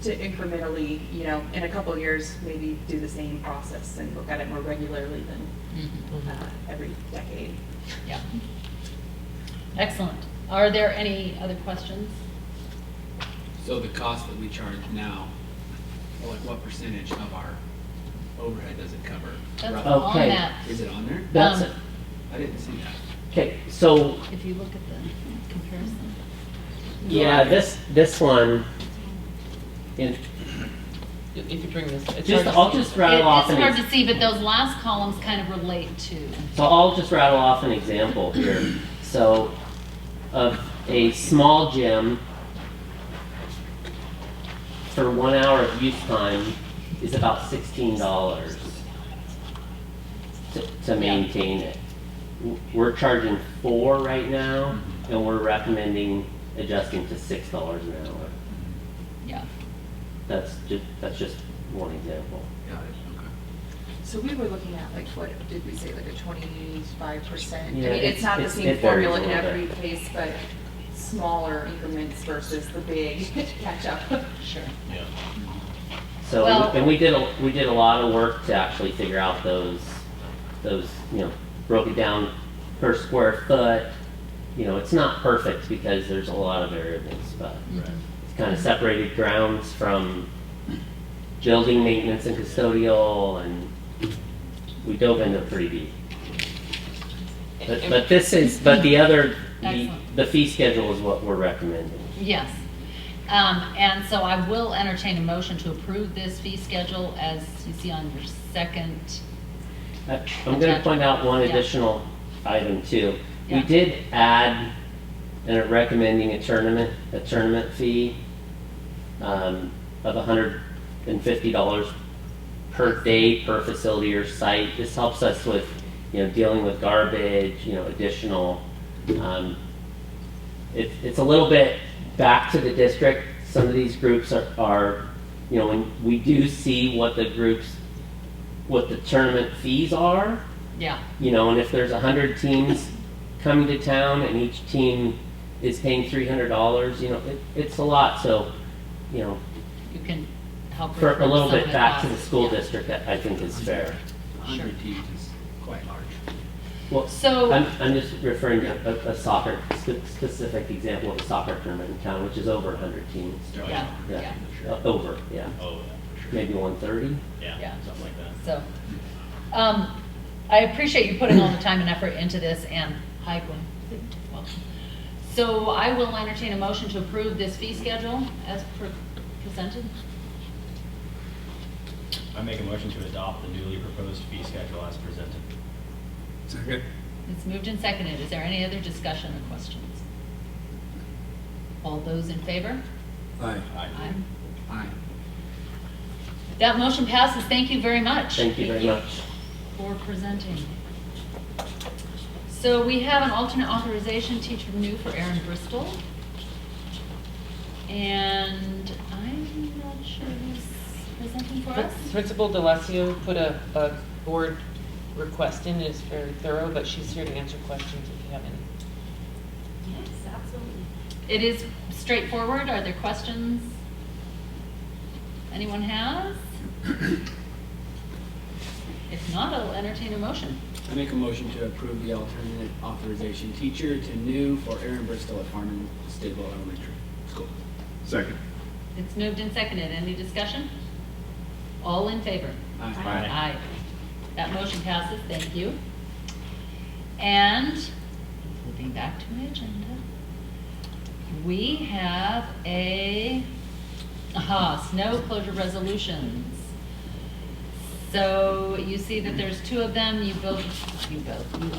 to incrementally, in a couple of years, maybe do the same process and look at it more regularly than every decade. Yeah. Excellent. Are there any other questions? So the cost that we charge now, like what percentage of our overhead does it cover? That's Okay. on that. Is it on there? That's it. I didn't see that. Okay, so If you look at the comparison. yeah, this one. If you bring this, I'll just rattle off. It's hard to see, but those last columns kind of relate to. So I'll just rattle off an example here. So, of a small gym for 1 hour of use time is about $16 to maintain it. We're charging $4 right now, and we're recommending adjusting to $6 an hour. Yeah. That's just one example. Got it. Okay. So we were looking at like, what did we say, like a 25%? Yeah, I mean, it's not the it same varies formula a in little every bit. case, but smaller increments versus the big catch up. Sure. Yeah. So, Well- and we did a lot of work to actually figure out those, broke it down per square foot. It's not perfect because there's a lot of variables, but it's kind of separated grounds from building maintenance and custodial, and we dove into pretty deep. But the fee schedule is what we're recommending. Yes. And so I will entertain a motion to approve this fee schedule as you see on your second. I'm going to point out one additional item too. Yeah. We did add and recommending a tournament fee of $150 per day per facility or site. This helps us with dealing with garbage, additional. It's a little bit back to the district. Some of these groups are when we do see what the tournament fees are. Yeah. And if there's 100 teams coming to town and each team is paying $300, it's a lot. So, you can help for a little some of bit the back to the costs. school Yeah. district, that I think is fair. 100 teams is quite large. Well, So- I'm just referring to a soccer specific example of a soccer tournament in town, which is over 100 teams. Yeah. Over, yeah. Oh, yeah. Maybe 130. Yeah, something like that. So, I appreciate you putting all the time and effort into this, and hi, Gwen. Welcome. So I will entertain a motion to approve this fee schedule as presented. I make a motion to adopt the newly proposed fee schedule as presented. Second. It's moved and seconded. Is there any other discussion or questions? All those in favor? Aye. Aye. Aye. That motion passes. Thank you very much. Thank you very much. For presenting. So we have an alternate authorization teacher new for Erin Bristol. And I'm not sure who's presenting for us. Principal D'Alessio put a board request in. It's very thorough, but she's here to answer questions if you have any. Yes, absolutely. It is straightforward. Are there questions anyone has? If not, I'll entertain a motion. I make a motion to approve the alternate authorization teacher to new for Erin Bristol at Farnham Stidwell Elementary School. Second. It's moved and seconded. Any discussion? All in favor? Aye. Aye. That motion passes. Thank you. And moving back to my agenda, we have snow closure resolutions. So you see that there's two of them. You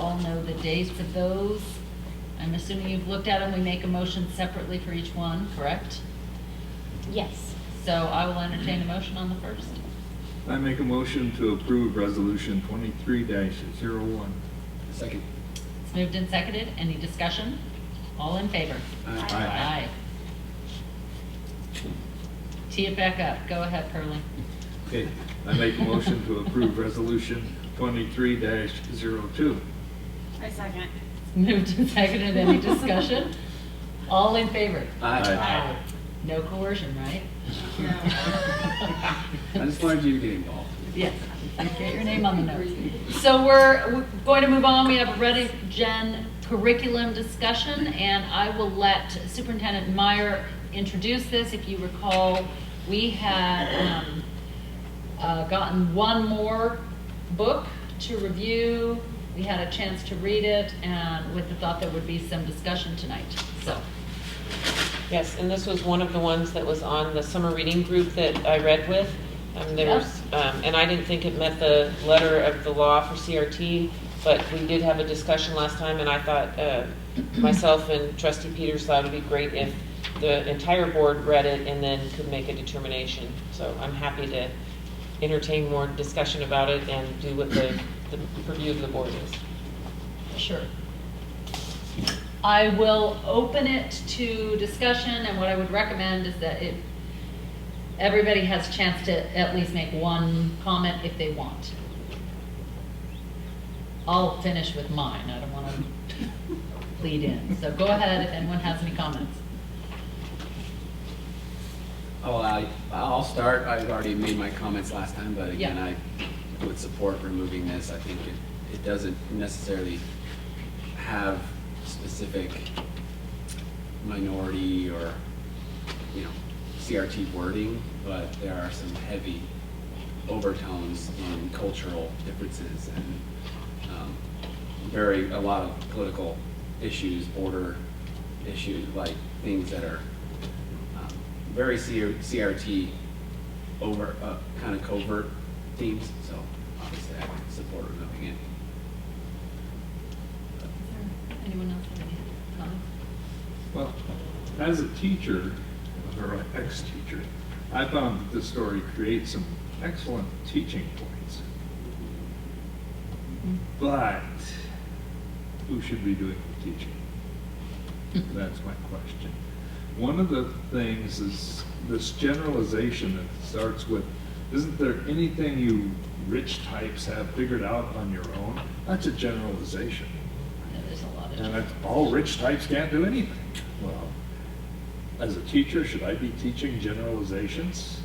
all know the dates of those. I'm assuming you've looked at them. We make a motion separately for each one, correct? Yes. So I will entertain a motion on the first. I make a motion to approve resolution 23-01. Second. It's moved and seconded. Any discussion? All in favor? Aye. Aye. Tee it back up. Go ahead, Pearlie. Okay, I make a motion to approve resolution 23-02. I second. Moved and seconded. Any discussion? All in favor? Aye. No coercion, right? I just wanted you to get involved. Yes. Get your name on the notes. So we're going to move on. We have a Ready Gen curriculum discussion, and I will let Superintendent Meyer introduce this. If you recall, we had gotten one more book to review. We had a chance to read it, and with the thought there would be some discussion tonight. So. Yes, and this was one of the ones that was on the summer reading group that I read with. There was, and I didn't think it met the letter of the law for CRT, but we did have a discussion last time, and I thought myself and Trustee Peters thought it would be great if the entire board read it and then could make a determination. So I'm happy to entertain more discussion about it and do what the purview of the board is. Sure. I will open it to discussion, and what I would recommend is that everybody has a chance to at least make one comment if they want. I'll finish with mine. I don't want to lead in. So go ahead if anyone has any comments. Oh, I'll start. I've already made my comments last time, but again, Yeah. I would support removing this. I think it doesn't necessarily have specific minority or, CRT wording, but there are some heavy overtones in cultural differences and a lot of political issues, border issues, like things that are very CRT over kind of covert themes. So obviously I would support removing it. Anyone else have any comments? Well, as a teacher, or an ex-teacher, I found that this story creates some excellent teaching points. But who should be doing the teaching? That's my question. One of the things is this generalization that starts with, isn't there anything you rich types have figured out on your own? That's a generalization. There's a lot of and that's, all rich types can't do anything. Well, as a teacher, should I be teaching generalizations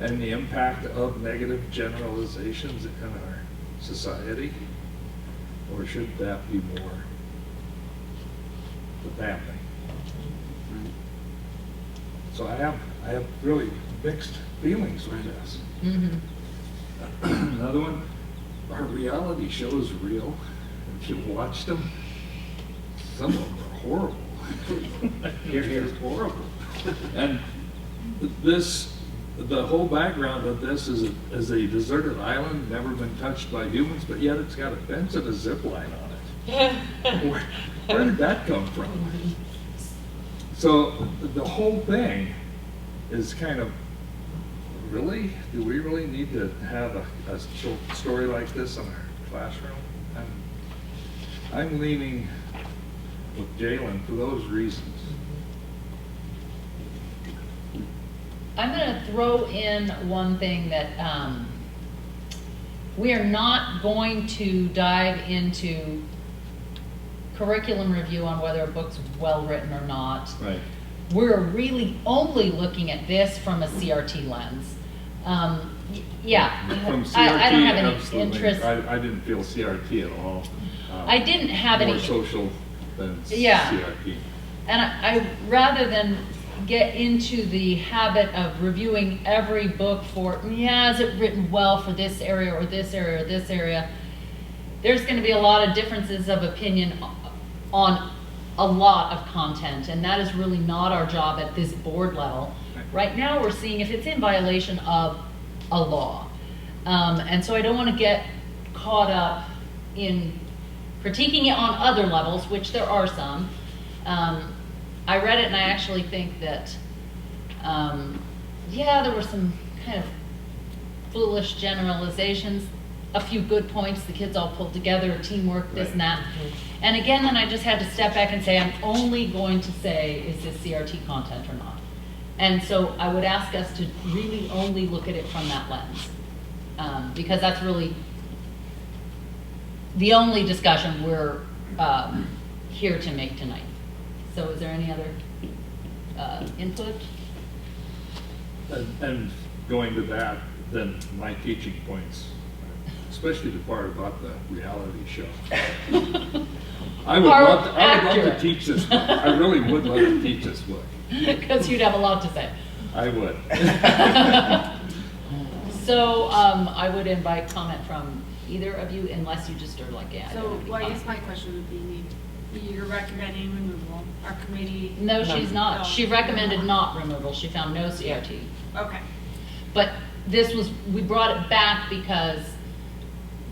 and the impact of negative generalizations in our society? Or should that be more the family? So I have really mixed feelings with this. Another one, are reality shows real? If you watched them, some of them are horrible. It's horrible. And the whole background of this is a deserted island, never been touched by humans, but yet it's got a fence and a zip line on it. Where did that come from? So the whole thing is kind of, really? Do we really need to have a story like this in our classroom? I'm leaning with Jalen for those reasons. I'm going to throw in one thing that we are not going to dive into curriculum review on whether a book's well written or not. Right. We're really only looking at this from a CRT lens. Yeah, From CRT, I don't have any absolutely. interest. I didn't feel CRT at all. I didn't have more any. social than Yeah. CRT. And I rather than get into the habit of reviewing every book for, is it written well for this area or this area or this area, there's going to be a lot of differences of opinion on a lot of content, and that is really not our job at this board level. Right now we're seeing if it's in violation of a law. And so I don't want to get caught up in critiquing it on other levels, which there are some. I read it and I actually think that, yeah, there were some kind of foolish generalizations, a few good points the kids all pulled together, teamwork, this and that. And again, then I just had to step back and say, I'm only going to say, is this CRT content or not? And so I would ask us to really only look at it from that lens. Because that's really the only discussion we're here to make tonight. So is there any other input? And going to that, then my teaching points, especially the part about the reality show. I would love to teach this book. I really would love to teach this book. Because you'd have a lot to say. I would. So I would invite comment from either of you, unless you just are like, yeah. So, well, I guess my question would be, you're recommending removal. Our committee. No, she's not. No. She recommended not removal. She found no CRT. Okay. But this was, we brought it back because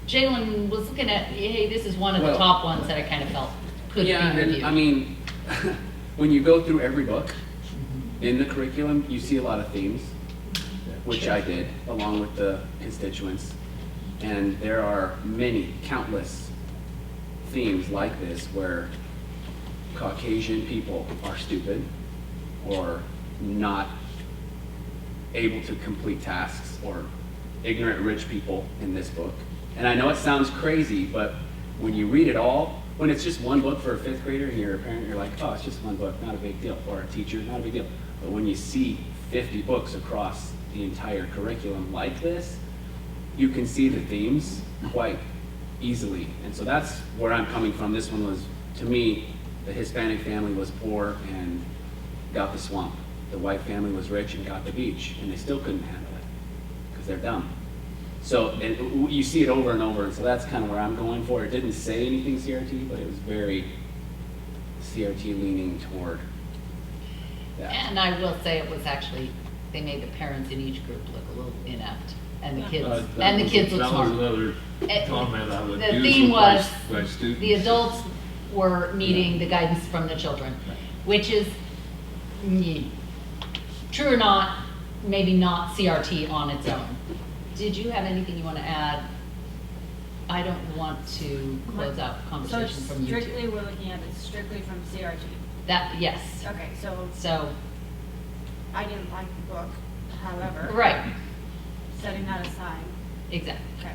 Jalen was looking at, hey, this is one of the top ones that I kind of felt could be reviewed. I mean, when you go through every book in the curriculum, you see a lot of themes, which I did, along with the constituents. And there are many, countless themes like this where Caucasian people are stupid or not able to complete tasks, or ignorant rich people in this book. And I know it sounds crazy, but when you read it all, when it's just one book for a 5th grader and you're a parent, you're like, oh, it's just one book, not a big deal. Or a teacher, not a big deal. But when you see 50 books across the entire curriculum like this, you can see the themes quite easily. And so that's where I'm coming from. This one was, to me, the Hispanic family was poor and got the swamp. The white family was rich and got the beach, and they still couldn't handle it because they're dumb. So you see it over and over, and so that's kind of where I'm going for. It didn't say anything CRT, but it was very CRT leaning toward that. And I will say it was actually, they made the parents in each group look a little inept, and the kids look smart. That was another comment I would The use theme with was my students. the adults were meeting the guidance from the children, which is true or not, maybe not CRT on its own. Did you have anything you want to add? I don't want to close out conversation So from you two. strictly, we're looking at it strictly from CRT. That, yes. Okay, So. I didn't like the book, however. Right. Setting that aside. Exactly. Okay.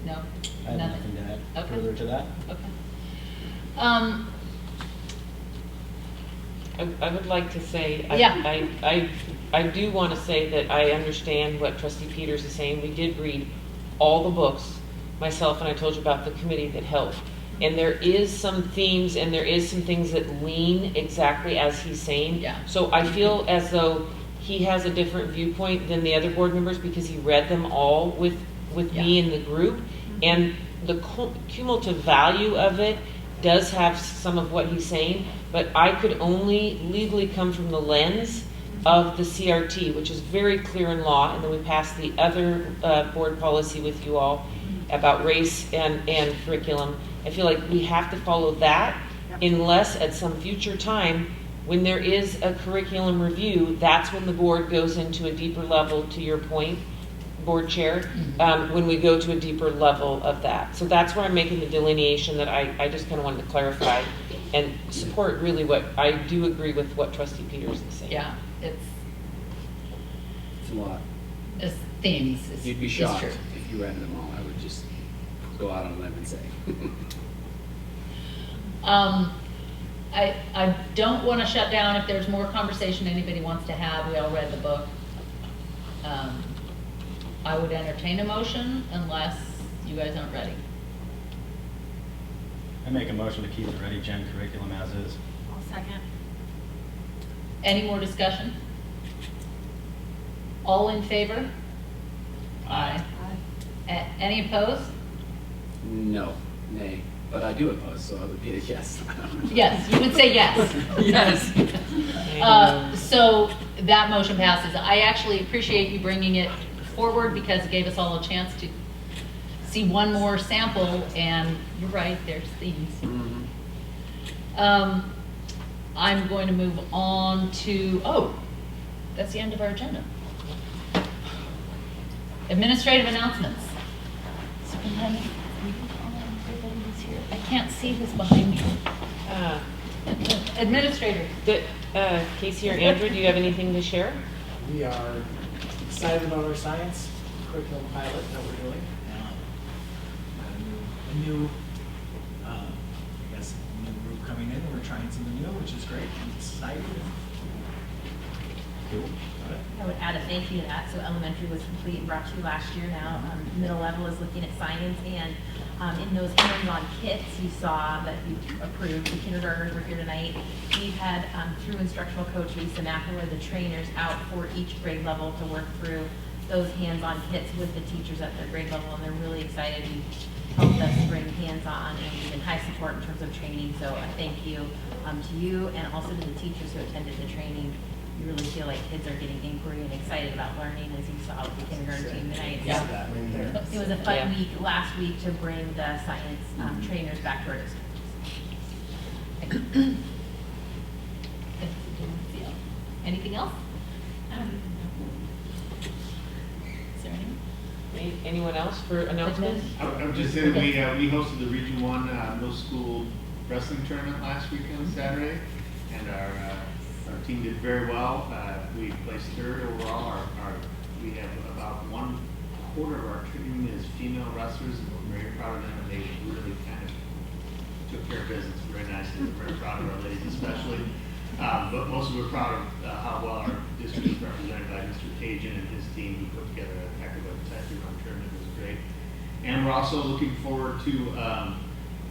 No? I have nothing to add further to that. Okay. I would like to say, Yeah. I do want to say that I understand what Trustee Peters is saying. We did read all the books, myself, and I told you about the committee that helped. And there is some themes and there is some things that lean exactly as he's saying. Yeah. So I feel as though he has a different viewpoint than the other board members because he read them all with me in the group. And the cumulative value of it does have some of what he's saying, but I could only legally come from the lens of the CRT, which is very clear in law, and then we passed the other board policy with you all about race and curriculum. I feel like we have to follow that unless at some future time, when there is a curriculum review, that's when the board goes into a deeper level, to your point, board chair, when we go to a deeper level of that. So that's where I'm making the delineation that I just kind of wanted to clarify and support really what I do agree with what Trustee Peters is saying. Yeah, it's a lot. It's themes. You'd be shocked if you read them all. I would just go out on a limb and say. I don't want to shut down if there's more conversation anybody wants to have. We all read the book. I would entertain a motion unless you guys aren't ready. I make a motion to keep the Ready Gen curriculum as is. I'll second. Any more discussion? All in favor? Aye. Any opposed? No, nay. But I do oppose, so I would be a yes. Yes, you would say yes. Yes. So that motion passes. I actually appreciate you bringing it forward because it gave us all a chance to see one more sample, and you're right, there's themes. I'm going to move on to, that's the end of our agenda. Administrative announcements. Superintendent, everybody was here. I can't see who's behind me. Administrator. Casey or Andrew, do you have anything to share? We are excited about our science curriculum pilot that we're doing. A new group coming in, and we're trying something new, which is great. I'm excited. Cool. I would add a thank you to that. So elementary was complete and brought to you last year. Now middle level is looking at science, and in those hands-on kits you saw that you approved, the kindergartners were here tonight. We had, through instructional coach Lisa McElroy, the trainers out for each grade level to work through those hands-on kits with the teachers at their grade level, and they're really excited. You helped us bring hands-on, and we've been high support in terms of training. So I thank you to you and also to the teachers who attended the training. You really feel like kids are getting inquiry and excited about learning, as you saw with the kindergarten team tonight. Yeah. It was a fun week last week to bring the science trainers back to our district. Anything else? Is there Anyone else for announcements? I would just say that we hosted the Region 1 middle school wrestling tournament last weekend, Saturday, and our team did very well. We placed third overall. We have about 1/4 of our team is female wrestlers, and we're very proud of them, and they really kind of took care of business very nicely. We're very proud of our ladies especially. But mostly we're proud of how well our district is represented by Mr. Cajun and his team, who put together a heck of a run tournament. It was great. And we're also looking forward to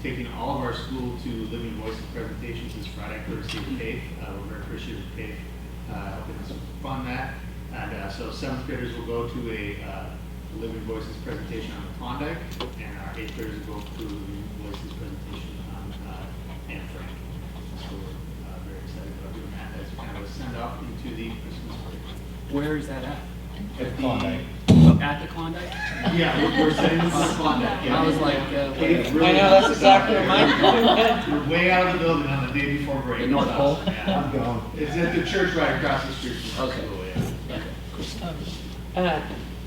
taking all of our school to Living Voices presentations this Friday, courtesy of PAVE. We're very appreciative of PAVE helping us fund that. And so 7th graders will go to a Living Voices presentation on the Klondike, and our 8th graders will go to a Living Voices presentation on Anne Frank. So we're very excited about doing that. That's kind of a send off into the Christmas break. Where is that at? At the Klondike. At the Klondike? Yeah, we're sending this to the Klondike. Yeah. I was like, Really I know, that's exactly what mine. We're way out of the building on the day before break. The North Pole? Yeah. I'm going. It's at the church right across the street from our school.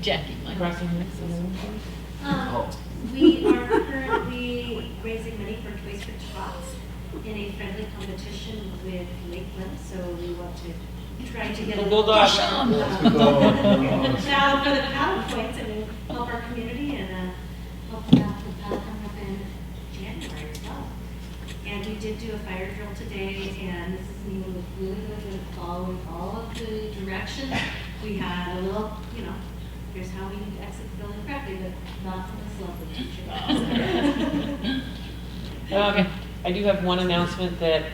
Jackie, crossing next We are currently raising money for Toys for Tots in a friendly competition with Lakeland, so we want to try to get a little Bulldog. paddle for the paddle points and help our community and help them out with paddle coming up in January as well. And we did do a fire drill today, and this is me with really good following all of the directions. We had a little, here's how we need to exit the building correctly, but not from this lovely teacher. Okay. I do have one announcement that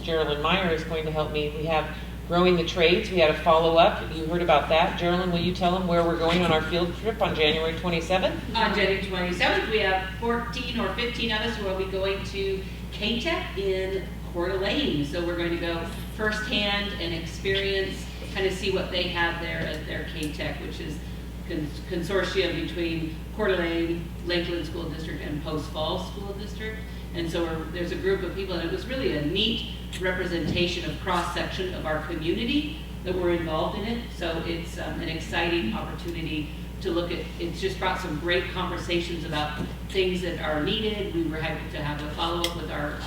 Geraldine Meyer is going to help me. We have Growing the Trades. We had a follow-up. You heard about that. Geraldine, will you tell them where we're going on our field trip on January 27th? On January 27th, we have 14 or 15 of us who will be going to K-Tech in Coeur d'Alene. So we're going to go firsthand and experience, kind of see what they have there at their K-Tech, which is consortium between Coeur d'Alene, Lakeland School District, and Post Falls School District. And so there's a group of people, and it was really a neat representation of cross-section of our community that were involved in it. So it's an exciting opportunity to look at. It's just brought some great conversations about things that are needed. We were happy to have a follow-up with our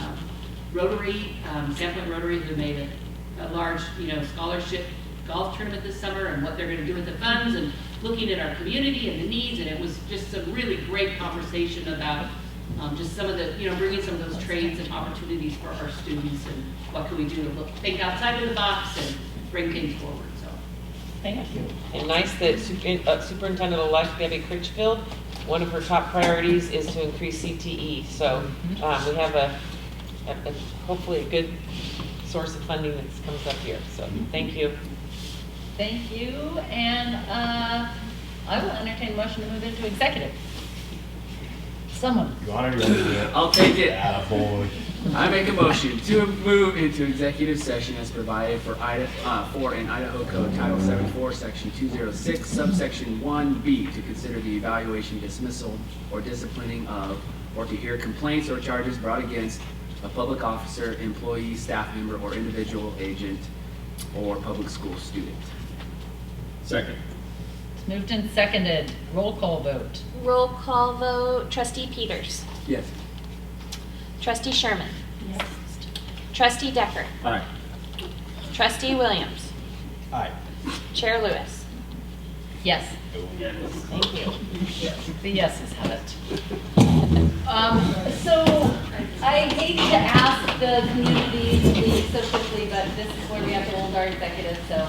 Rotary, Sandpoint Rotary, who made a large, scholarship golf tournament this summer, and what they're going to do with the funds, and looking at our community and the needs. And it was just some really great conversation about just some of the, bringing some of those trades and opportunities for our students, and what can we do to think outside of the box and bring things forward. So, thank you. And nice that Superintendent-elect Debbie Critchfield, one of her top priorities is to increase CTE. So we have a hopefully a good source of funding that comes up here. So thank you. Thank you. And I will entertain a motion to move into executive Someone. I'll take it. I make a motion to move into executive session as provided for in Idaho Code Title 74, Section 206, subsection 1B, to consider the evaluation, dismissal, or disciplining of, or to hear complaints or charges brought against a public officer, employee, staff member, or individual agent, or public school student. Second. It's moved and seconded. Roll call vote. Roll call vote, Trustee Peters. Yes. Trustee Sherman. Yes. Trustee Decker. Aye. Trustee Williams. Aye. Chair Lewis. Yes. Thank you. The yeses have it. So I hate to ask the community to leave so quickly, but this is where we have to hold our executive, so